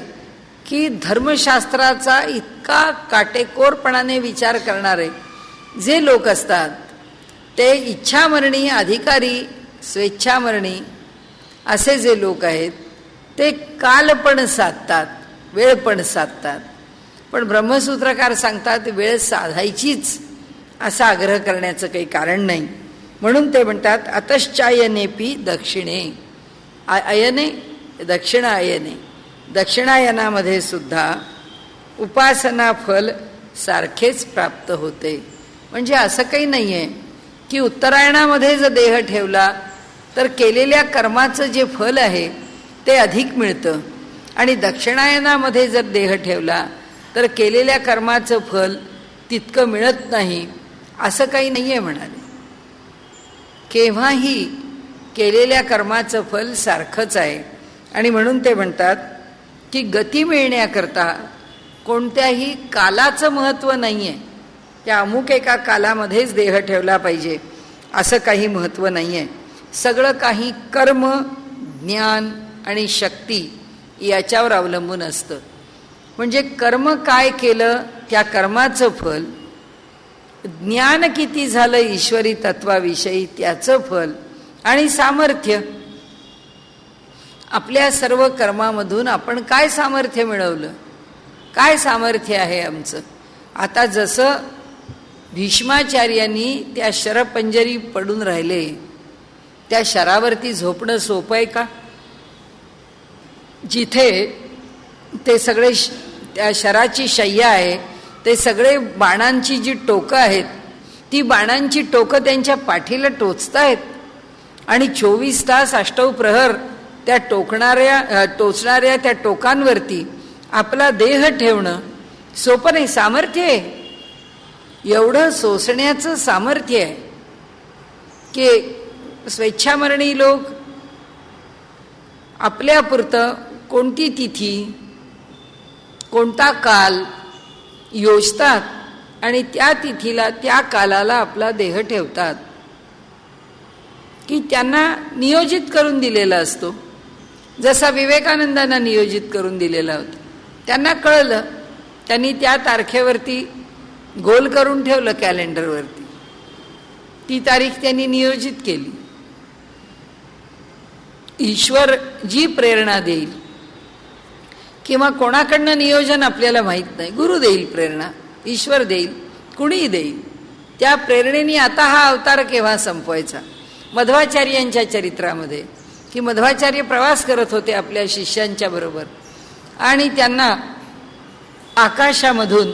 की धर्मशास्त्राचा इतका काटेकोरपणाने विचार करणारे जे लोक असतात ते इच्छामरणी, अधिकारी, स्वेच्छामरणी असे जे लोक आहेत ते काल पण साधतात, वेळ पण साधतात. पण ब्रह्मसूत्रकार सांगतात वेळ साधायचीच, असा आग्रह करण्याचं काही कारण नाही. म्हणून ते म्हणतात अतश्चायनेपी दक्षिणे, अयने दक्षिणायने, दक्षिणायनामध्ये सुद्धा उपासना फल सारखेच प्राप्त होते. म्हणजे असं काही नाही आहे की उत्तरायणामध्ये जर देह ठेवला तर केलेल्या कर्माचं जे फल आहे ते अधिक मिळतं आणि दक्षिणायनामध्ये जर देह ठेवला तर केलेल्या कर्माचं फल तितकं मिळत नाही, असं काही नाही आहे म्हणाले. केव्हाही केलेल्या कर्माचं फल सारखंच आहे. आणि म्हणून ते म्हणतात की गती मिळण्याकरता कोणत्याही कालाचं महत्त्व नाही आहे. त्या अमुक एका कालामध्येच देह ठेवला पाहिजे असं काही महत्त्व नाही आहे. सगळं काही कर्म, ज्ञान आणि शक्ती याच्यावर अवलंबून असतं. म्हणजे कर्म काय केलं त्या कर्माचं फल, ज्ञान किती झालं ईश्वरी तत्वाविषयी त्याचं फल, आणि सामर्थ्य. आपल्या सर्व कर्मामधून आपण काय सामर्थ्य मिळवलं, काय सामर्थ्य आहे आमचं. आता जसं भीष्माचार्यांनी त्या शरपंजरी पडून राहिले, त्या शरावरती झोपणं सोपं आहे का? जिथे ते सगळे त्या शराची शय्या आहे, ते सगळे बाणांची जी टोकं आहेत ती बाणांची टोकं त्यांच्या पाठीला टोचतायत आणि 24 तास अष्टौ प्रहर त्या टोचणाऱ्या त्या टोकांवरती आपला देह ठेवणं सोपं नाही. सामर्थ्य आहे, एवढं सोसण्याचं सामर्थ्य आहे की स्वेच्छामरणी लोक आपल्यापुरतं कोणती तिथी, कोणता काल योजतात आणि त्या तिथीला, त्या कालाला आपला देह ठेवतात की त्यांना नियोजित करून दिलेला असतो. जसा विवेकानंदांना नियोजित करून दिलेला होता. त्यांना कळलं, त्यांनी त्या तारखेवरती गोल करून ठेवलं कॅलेंडरवरती, ती तारीख त्यांनी नियोजित केली. ईश्वर जी प्रेरणा देईल किंवा कोणाकडनं नियोजन आपल्याला माहीत नाही, गुरु देईल प्रेरणा, ईश्वर देईल, कुणीही देईल. त्या प्रेरणेने आता हा अवतार केव्हा संपवायचा. मध्वाचार्यांच्या चरित्रामध्ये की मध्वाचार्य प्रवास करत होते आपल्या शिष्यांच्या बरोबर आणि त्यांना आकाशामधून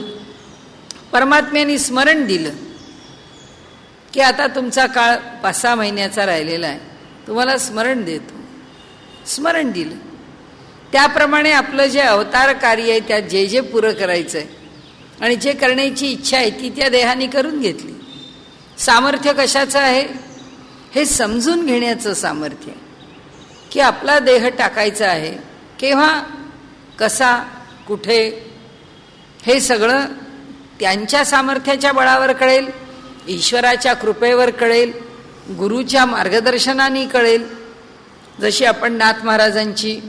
परमात्म्याने स्मरण दिलं की आता तुमचा काळ 5-6 महिन्याचा राहिलेला आहे, तुम्हाला स्मरण देतो. स्मरण दिलं. त्याप्रमाणे आपलं जे अवतार कार्य आहे त्यात जे जे पुरं करायचं आहे आणि जे करण्याची इच्छा आहे ती त्या देहाने करून घेतली. सामर्थ्य कशाचं आहे हे समजून घेण्याचं सामर्थ्य की आपला देह टाकायचा आहे केव्हा, कसा, कुठे, हे सगळं त्यांच्या सामर्थ्याच्या बळावर कळेल, ईश्वराच्या कृपेवर कळेल, गुरुच्या मार्गदर्शनाने कळेल. जशी आपण नाथ महाराजांची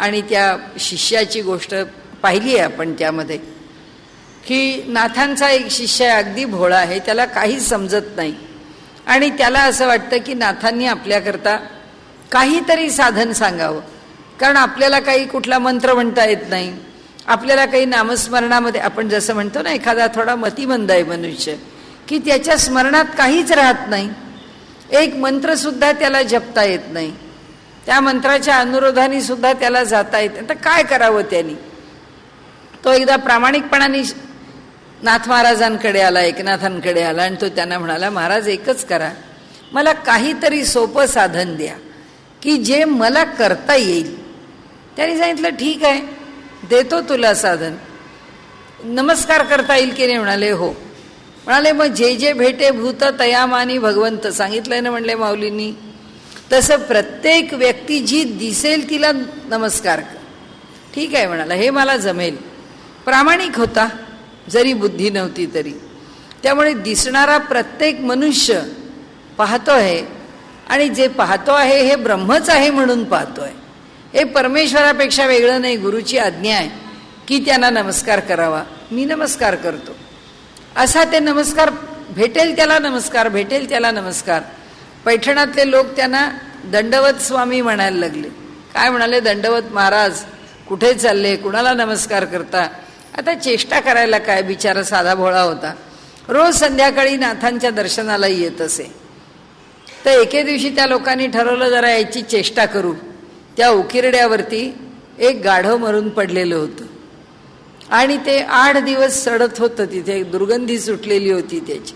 आणि त्या शिष्याची गोष्ट पाहिली आहे आपण त्यामध्ये की नाथांचा एक शिष्य आहे, अगदी भोळा आहे, त्याला काहीच समजत नाही आणि त्याला असं वाटतं की नाथांनी आपल्याकरता काहीतरी साधन सांगावं, कारण आपल्याला काही कुठला मंत्र म्हणता येत नाही, आपल्याला काही नामस्मरणामध्ये, आपण जसं म्हणतो ना एखादा थोडा मतिमंद आहे मनुष्य की त्याच्या स्मरणात काहीच राहत नाही, एक मंत्रसुद्धा त्याला जपता येत नाही, त्या मंत्राच्या अनुरोधाने सुद्धा त्याला जाता येत नाही. तर काय करावं त्यांनी. तो एकदा प्रामाणिकपणाने नाथ महाराजांकडे आला, एकनाथांकडे आला आणि तो त्यांना म्हणाला, महाराज एकच करा, मला काहीतरी सोपं साधन द्या, की जे मला करता येईल. त्यांनी सांगितलं ठीक आहे, देतो तुला साधन. नमस्कार करता येईल की नाही? म्हणाले हो. म्हणाले मग जे जे भेटे भूत तयामानी भगवंत, सांगितलंय ना म्हणले माऊलींनी, तसं प्रत्येक व्यक्ती जी दिसेल तिला नमस्कार कर. ठीक आहे म्हणाला, हे मला जमेल. प्रामाणिक होता, जरी बुद्धी नव्हती तरी. त्यामुळे दिसणारा प्रत्येक मनुष्य पाहतो आहे, आणि जे पाहतो आहे हे ब्रह्मच आहे म्हणून पाहतो आहे. हे परमेश्वरापेक्षा वेगळं नाही. गुरुची आज्ञा आहे की त्यांना नमस्कार करावा. मी नमस्कार करतो. असा ते नमस्कार भेटेल त्याला नमस्कार, भेटेल त्याला नमस्कार. पैठणातले लोक त्यांना दंडवत स्वामी म्हणायला लागले. काय म्हणाले? दंडवत महाराज, कुठे चालले, कुणाला नमस्कार करता? आता चेष्टा करायला काय, बिचारा साधा भोळा होता. रोज संध्याकाळी नाथांच्या दर्शनाला येत असे. तर एके दिवशी त्या लोकांनी ठरवलं जरा याची चेष्टा करू. त्या उकिरड्यावरती एक गाढव मरून पडलेलं होतं आणि ते 8 दिवस सडत होतं. तिथे दुर्गंधी सुटलेली होती त्याची.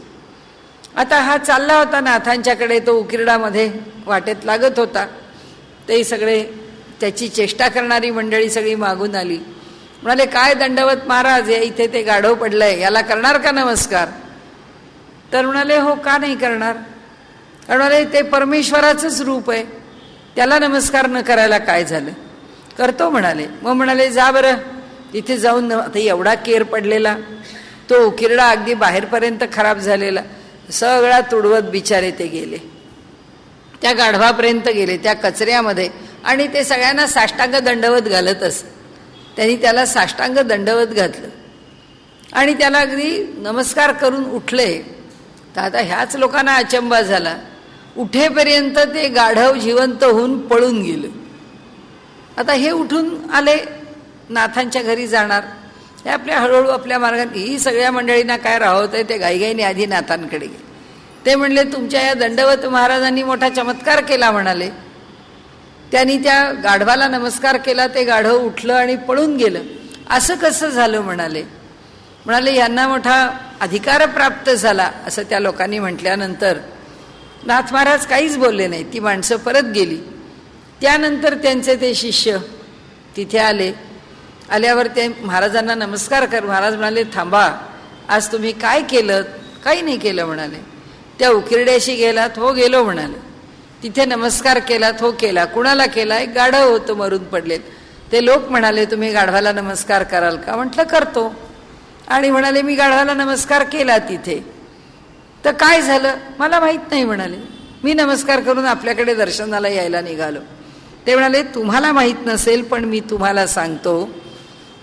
आता हा चालला होता नाथांच्याकडे, तो उकिरडामध्ये वाटेत लागत होता. ते सगळे त्याची चेष्टा करणारी मंडळी सगळी मागून आली. म्हणाले काय दंडवत महाराज, या इथे ते गाढव पडलंय, याला करणार का नमस्कार? तर म्हणाले हो, का नाही करणार? म्हणाले ते परमेश्वराचंच रूप आहे, त्याला नमस्कार न करायला काय झालं? करतो म्हणाले. मग म्हणाले जा बरं तिथे जाऊन. आता एवढा केर पडलेला तो उकिरडा, अगदी बाहेरपर्यंत खराब झालेला, सगळा तुडवत बिचारे ते गेले. त्या गाढवापर्यंत गेले, त्या कचऱ्यामध्ये, आणि ते सगळ्यांना साष्टांग दंडवत घालत असत. त्यांनी त्याला साष्टांग दंडवत घातलं आणि त्याला अगदी नमस्कार करून उठले. तर आता ह्याच लोकांना अचंबा झाला. उठेपर्यंत ते गाढव जिवंत होऊन पळून गेलं. आता हे उठून आले, नाथांच्या घरी जाणार. हे आपल्या हळूहळू आपल्या मार्गाने, ही सगळ्या मंडळींना काय राहत आहे, ते घाईघाईने आधी नाथांकडे गेले. ते म्हणले तुमच्या या दंडवत महाराजांनी मोठा चमत्कार केला म्हणाले. त्यांनी त्या गाढवाला नमस्कार केला, ते गाढव उठलं आणि पळून गेलं. असं कसं झालं म्हणाले. म्हणाले यांना मोठा अधिकार प्राप्त झाला असं त्या लोकांनी म्हटल्यानंतर नाथ महाराज काहीच बोलले नाही. ती माणसं परत गेली. त्यानंतर त्यांचे ते शिष्य तिथे आले. आल्यावर ते महाराजांना नमस्कार कर. महाराज म्हणाले थांबा, आज तुम्ही काय केलं? काही नाही केलं म्हणाले. त्या उकिरड्याशी गेलात? हो गेलो म्हणाले. तिथे नमस्कार केलात? हो केला. कुणाला केला? एक गाढव होतं मरून पडलेत. ते लोक म्हणाले तुम्ही गाढवाला नमस्कार कराल का? म्हटलं करतो. आणि म्हणाले मी गाढवाला नमस्कार केला तिथे. तर काय झालं? मला माहीत नाही म्हणाले. मी नमस्कार करून आपल्याकडे दर्शनाला यायला निघालो. ते म्हणाले तुम्हाला माहीत नसेल, पण मी तुम्हाला सांगतो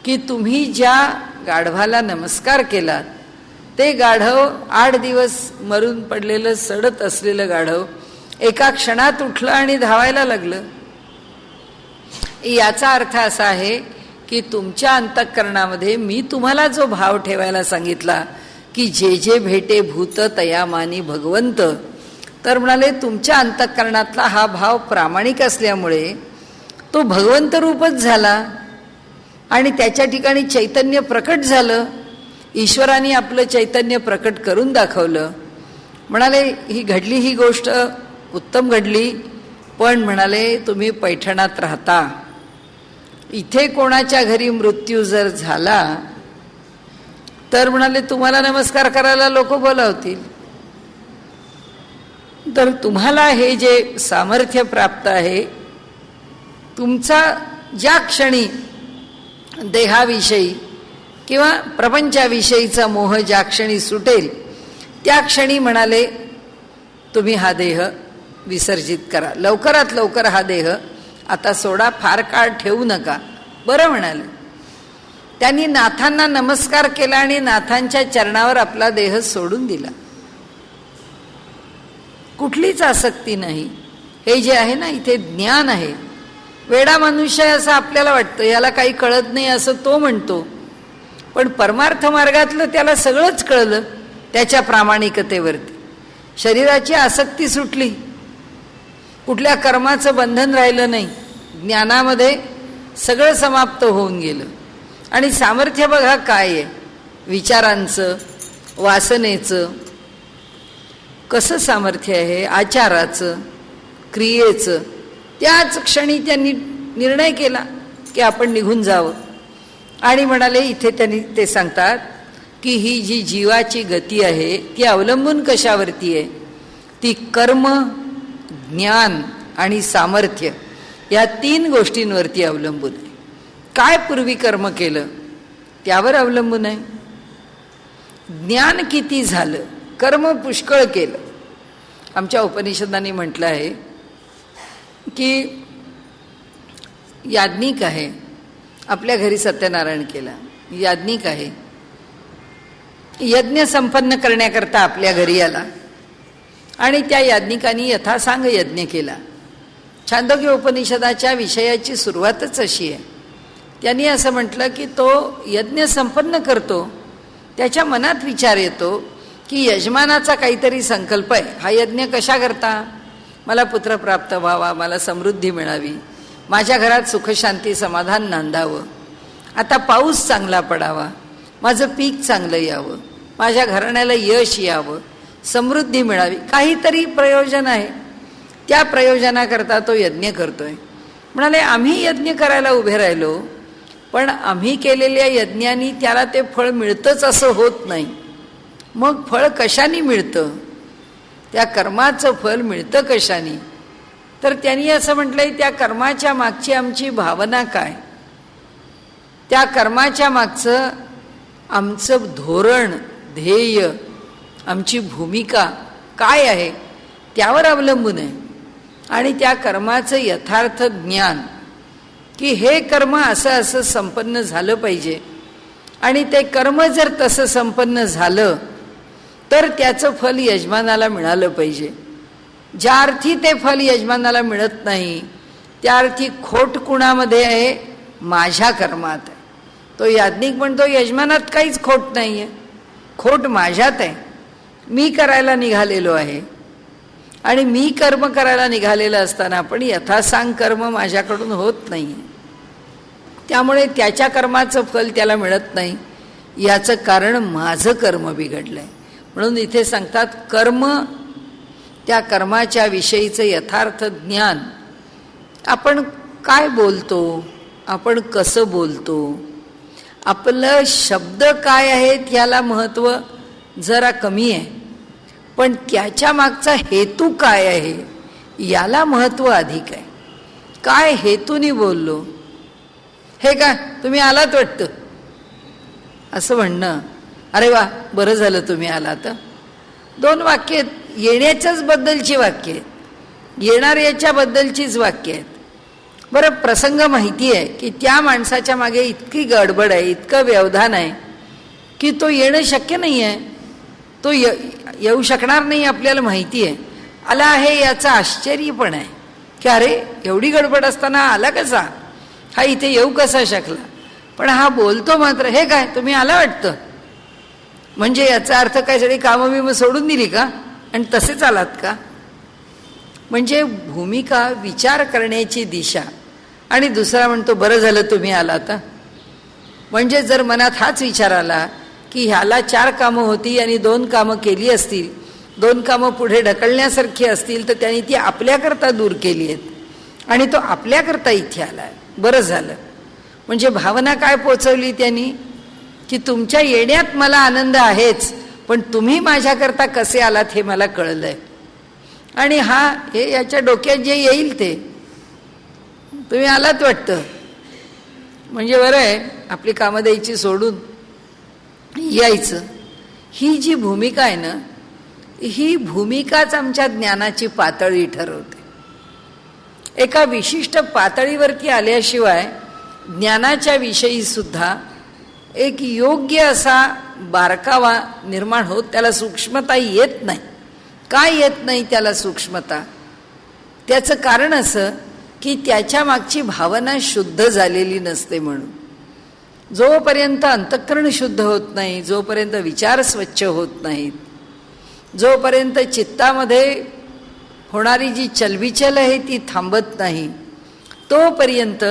की तुम्ही ज्या गाढवाला नमस्कार केलात ते गाढव 8 दिवस मरून पडलेलं सडत असलेलं गाढव एका क्षणात उठलं आणि धावायला लागलं. याचा अर्थ असा आहे की तुमच्या अंतःकरणामध्ये मी तुम्हाला जो भाव ठेवायला सांगितला की जे जे भेटे भूत तयामानी भगवंत, तर म्हणाले तुमच्या अंतःकरणातला हा भाव प्रामाणिक असल्यामुळे तो भगवंत रूपच झाला आणि त्याच्या ठिकाणी चैतन्य प्रकट झालं. ईश्वराने आपलं चैतन्य प्रकट करून दाखवलं. म्हणाले ही गोष्ट उत्तम घडली, पण म्हणाले तुम्ही पैठणात राहता, इथे कोणाच्या घरी मृत्यू जर झाला तर म्हणाले तुम्हाला नमस्कार करायला लोक बोलावतील. तर तुम्हाला हे जे सामर्थ्य प्राप्त आहे, तुमचा ज्या क्षणी देहाविषयी किंवा प्रपंचाविषयीचा मोह ज्या क्षणी सुटेल त्या क्षणी म्हणाले तुम्ही हा देह विसर्जित करा. लवकरात लवकर हा देह आता सोडा, फार काळ ठेवू नका. बरं म्हणाले. त्यांनी नाथांना नमस्कार केला आणि नाथांच्या चरणावर आपला देह सोडून दिला. कुठलीच आसक्ती नाही. हे जे आहे ना, इथे ज्ञान आहे. वेडा मनुष्य असं आपल्याला वाटतं, याला काही कळत नाही असं तो म्हणतो, पण परमार्थ मार्गातलं त्याला सगळंच कळलं त्याच्या प्रामाणिकतेवरती. शरीराची आसक्ती सुटली, कुठल्या कर्माचं बंधन राहिलं नाही, ज्ञानामध्ये सगळं समाप्त होऊन गेलं. आणि सामर्थ्य बघा काय आहे, विचारांचं, वासनेचं कसं सामर्थ्य आहे, आचाराचं, क्रियेचं. त्याच क्षणी त्यांनी निर्णय केला की आपण निघून जावं. आणि म्हणाले, इथे त्यांनी ते सांगतात की ही जी जीवाची गती आहे ती अवलंबून कशावरती आहे? ती कर्म, ज्ञान आणि सामर्थ्य या 3 गोष्टींवरती अवलंबून आहे. काय पूर्वी कर्म केलं त्यावर अवलंबून आहे. ज्ञान किती झालं, कर्म पुष्कळ केलं. आमच्या उपनिषदांनी म्हटलं आहे की याज्ञिक आहे, आपल्या घरी सत्यनारायण केला, याज्ञिक आहे, यज्ञ संपन्न करण्याकरता आपल्या घरी आला आणि त्या याज्ञिकांनी यथासांग यज्ञ केला. छांदोग्य उपनिषदाच्या विषयाची सुरुवातच अशी आहे. त्यांनी असं म्हटलं की तो यज्ञ संपन्न करतो, त्याच्या मनात विचार येतो की यजमानाचा काहीतरी संकल्प आहे. हा यज्ञ कशा करता? मला पुत्र प्राप्त व्हावा, मला समृद्धी मिळावी, माझ्या घरात सुखशांती समाधान नांदावं, आता पाऊस चांगला पडावा, माझं पीक चांगलं यावं, माझ्या घराण्याला यश यावं, समृद्धी मिळावी, काहीतरी प्रयोजन आहे. त्या प्रयोजनाकरता तो यज्ञ करतोय. म्हणाले, आम्ही यज्ञ करायला उभे राहिलो, पण आम्ही केलेल्या यज्ञांनी त्याला ते फळ मिळतंच असं होत नाही. मग फळ कशाने मिळतं? त्या कर्माचं फळ मिळतं कशाने? तर त्यांनी असं म्हटलंय, त्या कर्माच्या मागची आमची भावना काय, त्या कर्माच्या मागचं आमचं धोरण, ध्येय, आमची भूमिका काय आहे त्यावर अवलंबून आहे. आणि त्या कर्माचं यथार्थ ज्ञान की हे कर्म असं असं संपन्न झालं पाहिजे, आणि ते कर्म जर तसं संपन्न झालं तर त्याचं फल यजमानाला मिळालं पाहिजे. ज्या अर्थी ते फल यजमानाला मिळत नाही त्या अर्थी खोट कुणामध्ये आहे? माझ्या कर्मात आहे. तो याज्ञिक म्हणतो, यजमानात काहीच खोट नाही आहे, खोट माझ्यात आहे. मी करायला निघालेलो आहे आणि मी कर्म करायला निघालेलं असताना पण यथासांग कर्म माझ्याकडून होत नाही, त्यामुळे त्याच्या कर्माचं फल त्याला मिळत नाही. याचं कारण माझं कर्म बिघडलंय. म्हणून इथे सांगतात, कर्म, त्या कर्माच्या विषयीचं यथार्थ ज्ञान. आपण काय बोलतो, आपण कसं बोलतो, आपलं शब्द काय आहेत ह्याला महत्त्व जरा कमी आहे, पण त्याच्या मागचा हेतू काय आहे याला महत्त्व अधिक आहे. काय हेतूनी बोललो? हे काय तुम्ही आलात वाटतं असं म्हणणं, अरे वा बरं झालं तुम्ही आलात. 2 वाक्य आहेत, येण्याच्याच बद्दलची वाक्य आहेत, येणाऱ्याच्या बद्दलचीच वाक्य आहेत. बरं, प्रसंग माहिती आहे की त्या माणसाच्या मागे इतकी गडबड आहे, इतकं व्यवधान आहे की तो येणं शक्य नाही आहे, तो येऊ शकणार नाही, आपल्याला माहिती आहे. आला आहे याचं आश्चर्य पण आहे की अरे एवढी गडबड असताना आला कसा, हा इथे येऊ कसा शकला. पण हा बोलतो मात्र, हे काय तुम्ही आला वाटतं, म्हणजे याचा अर्थ काय सगळी कामं बिमं सोडून दिली का आणि तसेच आलात का? म्हणजे भूमिका, विचार करण्याची दिशा. आणि दुसरा म्हणतो, बरं झालं तुम्ही आलात. म्हणजे जर मनात हाच विचार आला की ह्याला 4 कामं होती आणि 2 कामं केली असतील, 2 कामं पुढे ढकलण्यासारखी असतील, तर त्यांनी ती आपल्याकरता दूर केली आहेत आणि तो आपल्याकरता इथे आला, बरं झालं. म्हणजे भावना काय पोचवली त्यांनी की तुमच्या येण्यात मला आनंद आहेच, पण तुम्ही माझ्याकरता कसे आलात हे मला कळलंय. आणि हे याच्या डोक्यात जे येईल ते तुम्ही आलात वाटतं, म्हणजे बरं आहे, आपली कामं द्यायची सोडून यायचं. ही जी भूमिका आहे ना, ही भूमिकाच आमच्या ज्ञानाची पातळी ठरवते. एका विशिष्ट पातळीवरती आल्याशिवाय ज्ञानाच्या विषयी सुद्धा एक योग्य असा बारकावा निर्माण होत, त्याला सूक्ष्मता येत नाही. काय येत नाही त्याला सूक्ष्मता? त्याचं कारण असं की त्याच्या मागची भावना शुद्ध झालेली नसते. म्हणून जोपर्यंत अंतःकरण शुद्ध होत नाही, जोपर्यंत विचार स्वच्छ होत नाहीत, जोपर्यंत चित्तामध्ये होणारी जी चलबिचल आहे ती थांबत नाही, तोपर्यंत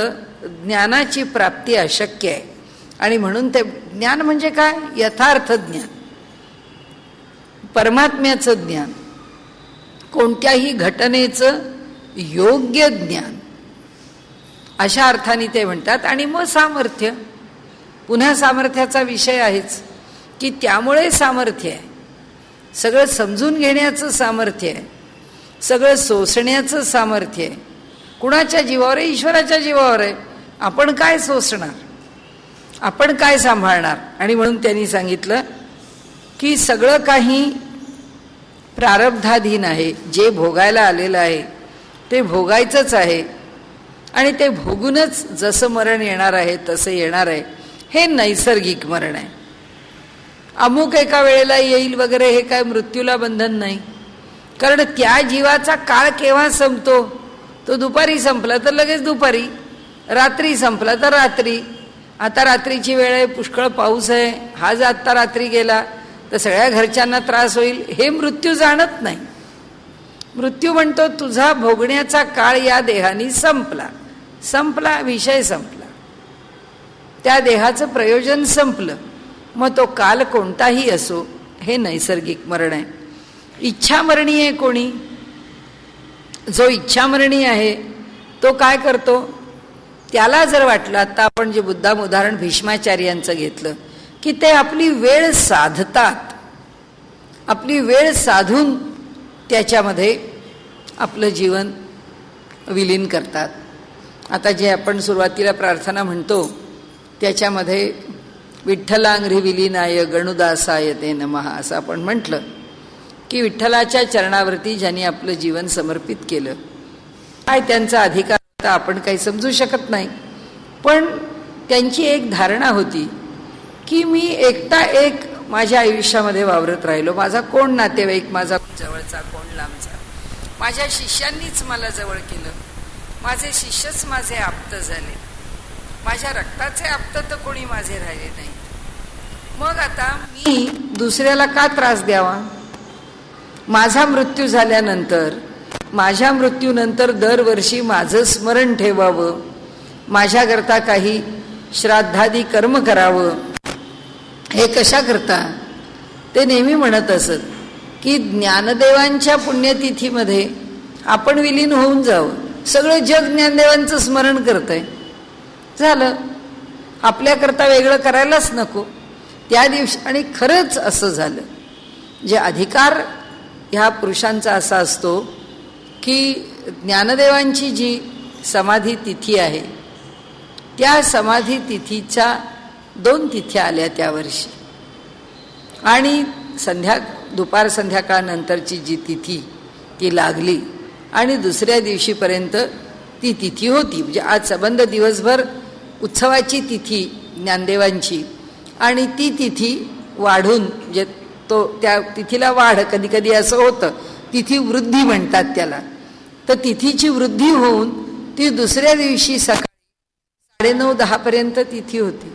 ज्ञानाची प्राप्ती अशक्य आहे. आणि म्हणून ते ज्ञान म्हणजे काय? यथार्थ ज्ञान, परमात्म्याचं ज्ञान, कोणत्याही घटनेचं योग्य ज्ञान. अशा अर्थाने ते म्हणतात. आणि मग सामर्थ्य, पुन्हा सामर्थ्याचा विषय आहेच की त्यामुळे सामर्थ्य आहे, सगळं समजून घेण्याचं सामर्थ्य आहे, सगळं सोसण्याचं सामर्थ्य आहे. कुणाच्या जीवावर आहे? ईश्वराच्या जीवावर आहे. आपण काय सोसणार, आपण काय सांभाळणार? आणि म्हणून त्यांनी सांगितलं की सगळं काही प्रारब्धाधीन आहे. जे भोगायला आलेलं आहे ते भोगायचंच आहे आणि ते भोगूनच जसं मरण येणार आहे तसं येणार आहे. हे नैसर्गिक मरण आहे. अमुक एका वेळेला येईल वगैरे हे काय मृत्यूला बंधन नाही. कारण त्या जीवाचा काळ केव्हा संपतो? तो दुपारी संपला तर लगेच दुपारी, रात्री संपला तर रात्री. आता रात्रीची वेळ आहे, पुष्कळ पाऊस आहे, हा जर आत्ता रात्री गेला तर सगळ्या घरच्यांना त्रास होईल. हे मृत्यू जाणत नाही. मृत्यू म्हणतो तुझा भोगण्याचा काळ या देहाने संपला, संपला, विषय संपला, त्या देहाचं प्रयोजन संपलं. मग तो काल कोणताही असो, हे नैसर्गिक मरण आहे. इच्छामरणी आहे कोणी? जो इच्छामरणी आहे तो काय करतो? त्याला जर वाटलं, आता आपण जे बुद्धाम उदाहरण भीष्माचार्यांचं घेतलं की ते आपली वेळ साधतात, आपली वेळ साधून त्याच्यामध्ये आपलं जीवन विलीन करतात. आता जे आपण सुरुवातीला प्रार्थना म्हणतो त्याच्यामध्ये विठ्ठलांघ्री विलीनाय गणुदासाय ते नमः असं आपण म्हटलं की विठ्ठलाच्या चरणावरती ज्यांनी आपलं जीवन समर्पित केलं, काय त्यांचा अधिकार होता आपण काही समजू शकत नाही. पण त्यांची एक धारणा होती की मी एकटा एक माझ्या आयुष्यामध्ये वावरत राहिलो. माझा कोण नातेवाईक, माझा जवळचा कोण लांबचा, माझ्या शिष्यांनीच मला जवळ केलं, माझे शिष्यच माझे आप्त झाले, माझ्या रक्ताचे आप्त तर कोणी माझे राहिले नाही. मग आता मी दुसऱ्याला का त्रास द्यावा? माझा मृत्यू झाल्यानंतर, माझ्या मृत्यूनंतर दरवर्षी माझं स्मरण ठेवावं, माझ्याकरता काही श्राद्धादी कर्म करावं. हे कशा करता? ते नेहमी म्हणत असत की ज्ञानदेवांच्या पुण्यतिथीमध्ये आपण विलीन होऊन जावं. सगळं जग ज्ञानदेवांचं स्मरण करतंय, झालं, आपल्याकरता वेगळं करायलाच नको त्या दिवशी. आणि खरंच असं झालं. जे अधिकार ह्या पुरुषांचा असा असतो की ज्ञानदेवांची जी समाधी तिथी आहे त्या समाधी तिथीच्या 2 तिथ्या आल्या त्या वर्षी, आणि दुपार संध्याकाळनंतरची जी तिथी ती लागली आणि दुसऱ्या दिवशीपर्यंत ती तिथी होती. म्हणजे आज संबंध दिवसभर उत्सवाची तिथी ज्ञानदेवांची, आणि ती तिथी वाढून, म्हणजे त्या तिथीला वाढ, कधी कधी असं होतं तिथी वृद्धी म्हणतात त्याला, तर तिथीची वृद्धी होऊन ती दुसऱ्या दिवशी सकाळी 9:30 पर्यंत तिथी होती.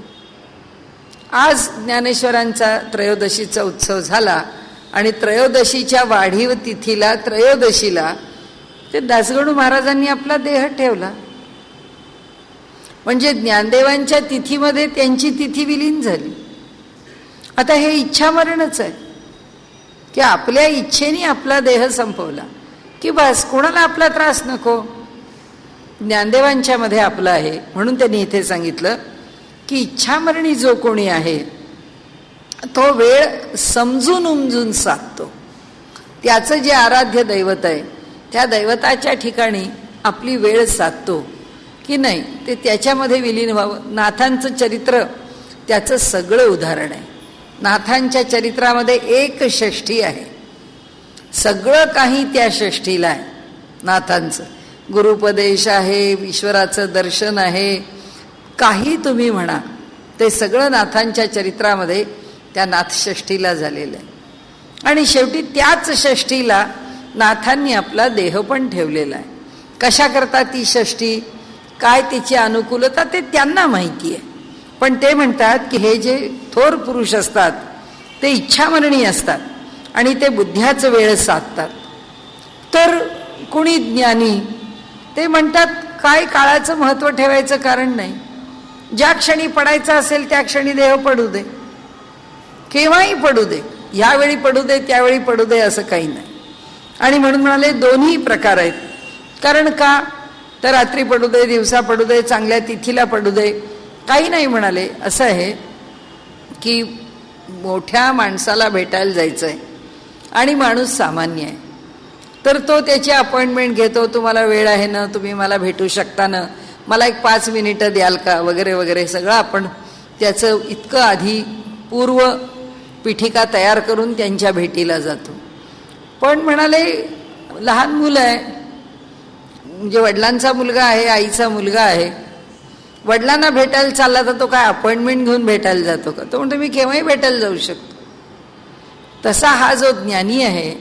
आज ज्ञानेश्वरांचा त्रयोदशीचा उत्सव झाला आणि त्रयोदशीच्या वाढीव तिथीला, त्रयोदशीला ते दासगणू महाराजांनी आपला देह ठेवला. म्हणजे ज्ञानदेवांच्या तिथीमध्ये त्यांची तिथी विलीन झाली. आता हे इच्छामरणच आहे की आपल्या इच्छेने आपला देह संपवला की बस, कोणाला आपला त्रास नको. ज्ञानदेवांच्या मध्ये आपला आहे. म्हणून त्यांनी इथे सांगितलं की इच्छामरणी जो कोणी आहे तो वेळ समजून उमजून साधतो. त्याचं जे आराध्य दैवत आहे त्या दैवताच्या ठिकाणी आपली वेळ साधतो की नाही, ते त्याच्यामध्ये विलीन व्हावं. नाथांचं चरित्र त्याचं सगळं उदाहरण आहे. नाथांच्या चरित्रामध्ये 1 षष्ठी आहे, सगळं काही त्या षष्ठीला आहे. नाथांचं गुरुपदेश आहे, ईश्वराचं दर्शन आहे, काही तुम्ही म्हणा, ते सगळं नाथांच्या चरित्रामध्ये त्या नाथषष्ठीला झालेलं आहे. आणि शेवटी त्याच षष्ठीला नाथांनी आपला देह पण ठेवलेला आहे. कशा करता ती षष्ठी, काय तिची अनुकूलता ते त्यांना माहिती आहे. पण ते म्हणतात की हे जे थोर पुरुष असतात ते इच्छामरणी असतात आणि ते बुद्ध्याचं वेळ साधतात. तर कुणी ज्ञानी ते म्हणतात काय काळाचं महत्त्व ठेवायचं कारण नाही, ज्या क्षणी पडायचं असेल त्या क्षणी देह पडू दे, केव्हाही पडू दे, यावेळी पडू दे त्यावेळी पडू दे, असं काही नाही. आणि म्हणून म्हणाले दोन्ही प्रकार आहेत. कारण का तर रात्री पडू दे, दिवसा पडू दे, चांगल्या तिथीला पडू दे, काही नाही म्हणाले. असं आहे की मोठ्या माणसाला भेटायला जायचं आहे आणि माणूस सामान्य आहे, तर तो त्याची अपॉइंटमेंट घेतो. तुम्हाला वेळ आहे ना, तुम्ही मला भेटू शकता ना, मला एक 5 मिनिटं द्याल का, वगैरे वगैरे सगळं आपण त्याचं इतकं आधी पूर्व पीठिका तयार करून त्यांच्या भेटीला जातो. पण म्हणाले लहान मुलं आहे, म्हणजे वडिलांचा मुलगा आहे, आईचा मुलगा आहे, वडिलांना भेटायला चालला तर तो काय अपॉइंटमेंट घेऊन भेटायला जातो का? तो म्हणतो मी केव्हाही भेटायला जाऊ शकतो. तसा हा जो ज्ञानी आहे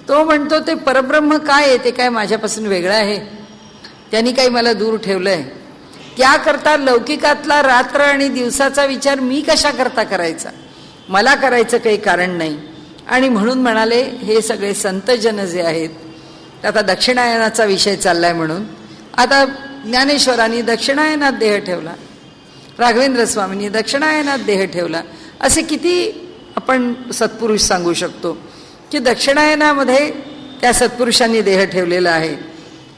तो म्हणतो ते परब्रह्म काय आहे, ते काय माझ्यापासून वेगळं आहे, त्यांनी काही मला दूर ठेवलं आहे. त्याकरता लौकिकातला रात्र आणि दिवसाचा विचार मी कशा करता करायचा, मला करायचं काही कारण नाही. आणि म्हणून म्हणाले हे सगळे संतजन जे आहेत, आता दक्षिणायनाचा विषय चाललाय म्हणून आता ज्ञानेश्वरांनी दक्षिणायनात देह ठेवला, राघवेंद्र स्वामींनी दक्षिणायनात देह ठेवला. असे किती आपण सत्पुरुष सांगू शकतो की दक्षिणायनामध्ये त्या सत्पुरुषांनी देह ठेवलेला आहे.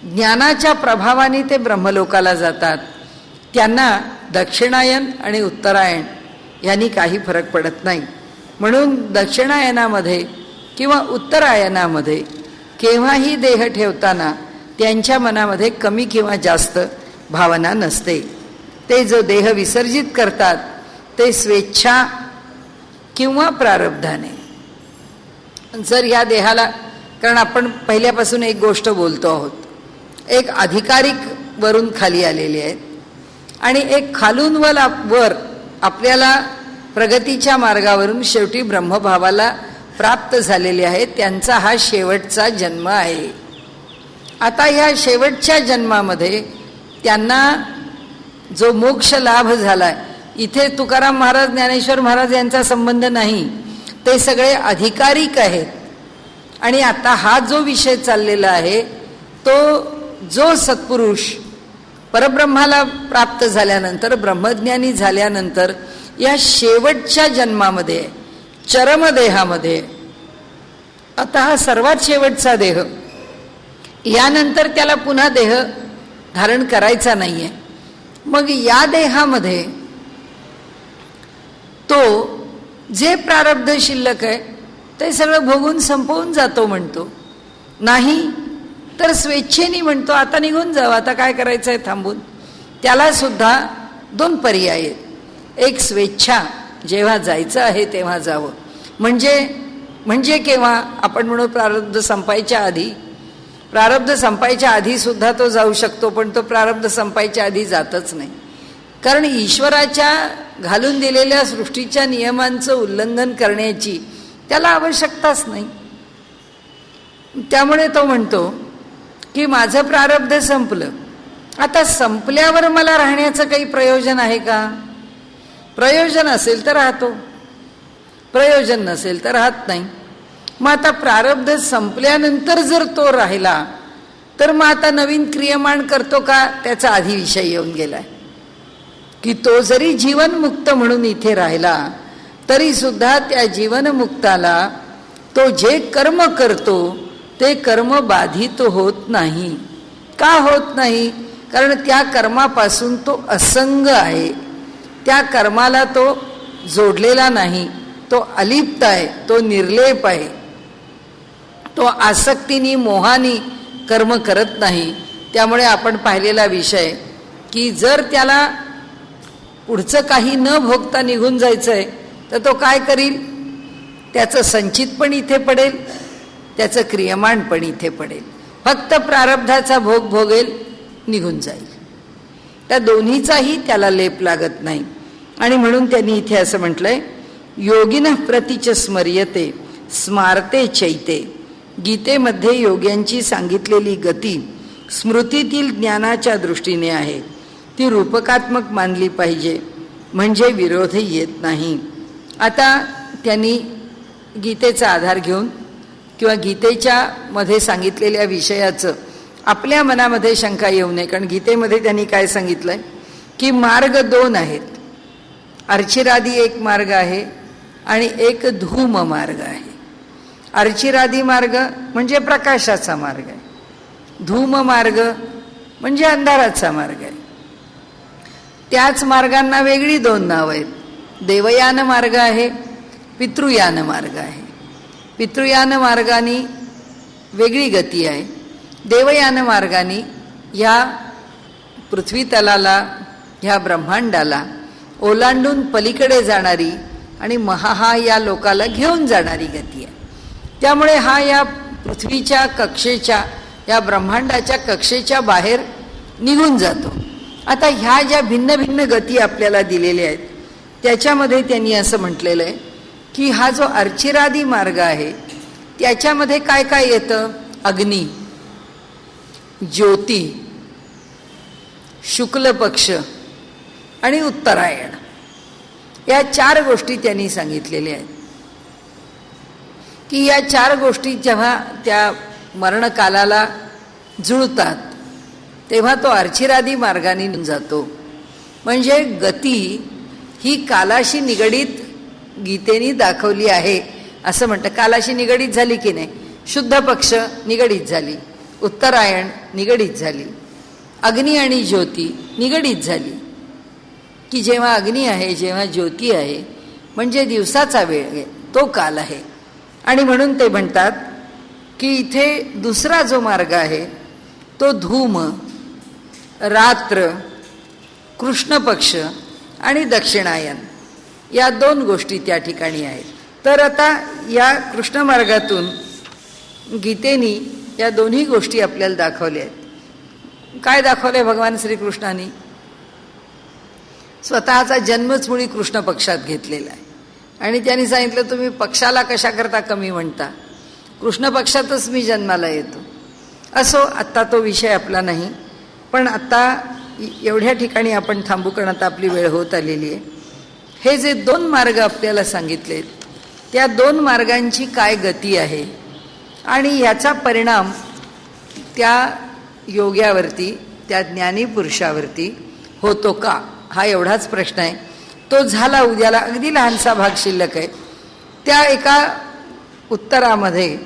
ज्ञानाच्या प्रभावाने ते ब्रह्मलोकाला जातात. त्यांना दक्षिणायन आणि उत्तरायण यांनी काही फरक पडत नाही. म्हणून दक्षिणायनामध्ये किंवा उत्तरायणामध्ये केव्हाही देह ठेवताना त्यांच्या मनामध्ये कमी किंवा जास्त भावना नसते. ते जो देह विसर्जित करतात ते स्वेच्छा किंवा प्रारब्धाने. जर या देहाला, कारण आपण पहिल्यापासून एक गोष्ट बोलतो आहोत, एक अधिकारिक वरून खाली आलेले आहेत आणि एक खालून वर आपल्याला प्रगतीच्या मार्गावरून शेवटी ब्रह्मभावाला प्राप्त झालेले आहेत. त्यांचा हा शेवटचा जन्म आहे. आता ह्या शेवटच्या जन्मामध्ये त्यांना जो मोक्ष लाभ झालाय, इथे तुकाराम महाराज, ज्ञानेश्वर महाराज यांचा संबंध नाही, ते सगळे अधिकारिक आहेत. आणि आता हा जो विषय चाललेला आहे तो जो सत्पुरुष परब्रह्माला प्राप्त झाल्यानंतर, ब्रह्मज्ञानी झाल्यानंतर या शेवटच्या जन्मामध्ये, चरमदेहामध्ये, आता हा सर्वात शेवटचा देह, यानंतर त्याला पुन्हा देह धारण करायचा नाहीये. मग या देहामध्ये तो जे प्रारब्ध शिल्लक आहे ते सगळं भोगून संपवून जातो म्हणतो. नाही तर स्वेच्छेने म्हणतो आता निघून जावं, आता काय करायचं आहे थांबून. त्याला सुद्धा 2 पर्याय आहेत. एक स्वेच्छा, जेव्हा जायचं आहे तेव्हा जावं, म्हणजे केव्हा आपण म्हणू प्रारब्ध संपायच्या आधी. प्रारब्ध संपायच्या आधी सुद्धा तो जाऊ शकतो, पण तो प्रारब्ध संपायच्या आधी जातच नाही, कारण ईश्वराच्या घालून दिलेल्या सृष्टीच्या नियमांचं उल्लंघन करण्याची त्याला आवश्यकताच नाही. त्यामुळे तो म्हणतो की माझं प्रारब्ध संपलं, आता संपल्यावर मला राहण्याचं काही प्रयोजन आहे का? प्रयोजन असेल तर राहतो, प्रयोजन नसेल तर राहत नाही. मग आता प्रारब्ध संपल्यानंतर जर तो राहिला तर मग आता नवीन क्रियमाण करतो का? त्याचा आधी विषय येऊन गेलाय की तो जरी जीवनमुक्त म्हणून इथे राहिला तरी सुद्धा त्या जीवनमुक्ताला तो जे कर्म करतो ते कर्म बाधित होत नाही. का होत नाही? कारण त्या कर्मापासून तो असंग आहे, त्या कर्माला तो जोडलेला नाही, तो अलिप्त आहे, तो निर्लेप आहे, तो आसक्तीनी मोहानी कर्म करत नाही. त्यामुळे आपण पाहिलेला विषय की जर त्याला पुढचं काही न भोगता निघून जायचंय तर तो काय करील? त्याचं संचित पण इथे पडेल, त्याचं क्रियमाण पण इथे पडेल, फक्त प्रारब्धाचा भोग भोगेल, निघून जाईल. त्या दोन्हीचाही त्याला लेप लागत नाही. आणि म्हणून त्यांनी इथे असं म्हटलंय, योगिनः प्रतीच स्मर्यते स्मारते चैते. गीतेमध्ये योग्यांची सांगितलेली गती स्मृतीतील ज्ञानाच्या दृष्टीने आहे, ती रूपकात्मक मानली पाहिजे, म्हणजे विरोधही येत नाही. आता त्यांनी गीतेचा आधार घेऊन किंवा गीतेच्या मध्ये सांगितलेल्या विषयाचं आपल्या मनामध्ये शंका येऊ नये, कारण गीतेमध्ये त्यांनी काय सांगितलंय की मार्ग 2 आहेत. अर्चिरादी एक मार्ग आहे आणि एक धूम मार्ग आहे. अर्चिरादी मार्ग म्हणजे प्रकाशाचा मार्ग आहे, धूम मार्ग म्हणजे अंधाराचा मार्ग आहे. त्याच मार्गांना वेगळी 2 नावं आहेत. देवयान मार्ग आहे, पितृयान मार्ग आहे. पितृयान मार्गाने वेगळी गती आहे. देवयान मार्गाने ह्या पृथ्वी तलाला, ह्या ब्रह्मांडाला ओलांडून पलीकडे जाणारी आणि महा या लोकाला घेऊन जाणारी गती आहे. त्यामुळे हा या पृथ्वीच्या कक्षेच्या, या ब्रह्मांडाच्या कक्षेच्या बाहेर निघून जातो. आता ह्या ज्या भिन्न भिन्न गती आपल्याला दिलेल्या आहेत त्याच्यामध्ये त्यांनी असं म्हटलेलं आहे की हा जो अर्चिरादी मार्ग आहे त्याच्यामध्ये काय काय येतं? अग्नी, ज्योती, शुक्ल पक्ष आणि उत्तरायण, या 4 गोष्टी त्यांनी सांगितलेल्या आहेत की या 4 गोष्टी जेव्हा त्या मरणकालाला जुळतात तेव्हा तो अर्चिरादी मार्गाने जातो. म्हणजे गती ही कालाशी निगडीत गीतेने दाखवली आहे असं म्हणतं. कालाशी निगडीत झाली की नाही? शुद्ध पक्ष निगडीत झाली, उत्तरायण निगडीत झाली, अग्नी आणि ज्योती निगडीत झाली. की जेव्हा अग्नी आहे, जेव्हा ज्योती आहे म्हणजे दिवसाचा वेळ आहे, तो काल आहे. आणि म्हणून ते म्हणतात की इथे दुसरा जो मार्ग आहे तो धूम, रात्र, कृष्ण पक्ष आणि दक्षिणायन या 2 गोष्टी त्या ठिकाणी आहेत. तर आता या कृष्ण मार्गातून गीतेनी या दोन्ही गोष्टी आपल्याला दाखवल्या आहेत. काय दाखवलंय भगवान श्रीकृष्णाने? स्वतःचा जन्मच मुळी कृष्ण पक्षात घेतलेला आहे आणि त्यांनी सांगितलं तुम्ही पक्षाला कशा करता कमी म्हणता, कृष्ण पक्षातच मी जन्माला येतो. असो, आत्ता तो विषय आपला नाही. पण आत्ता एवढ्या ठिकाणी आपण थांबू कारण आता आपली वेळ होत आलेली आहे. हे जे 2 मार्ग आपल्याला सांगितलेत त्या 2 मार्गांची काय गती आहे आणि ह्याचा परिणाम त्या योग्यावरती, त्या ज्ञानी पुरुषावरती होतो का, हा एवढाच प्रश्न आहे. तो झाला उद्याला. अगदी लहानसा भाग शिल्लक आहे. त्या एका उत्तरामध्ये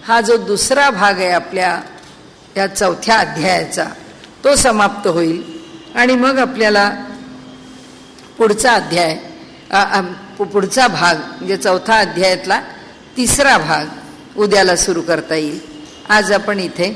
हा जो दुसरा भाग आहे आपल्या या 4थ्या अध्यायाचा तो समाप्त होईल आणि मग आपल्याला पुढचा अध्याय, पुढचा भाग म्हणजे 4थ्या अध्यायातला 3रा भाग उद्याला सुरू करता येईल. आज आपण इथे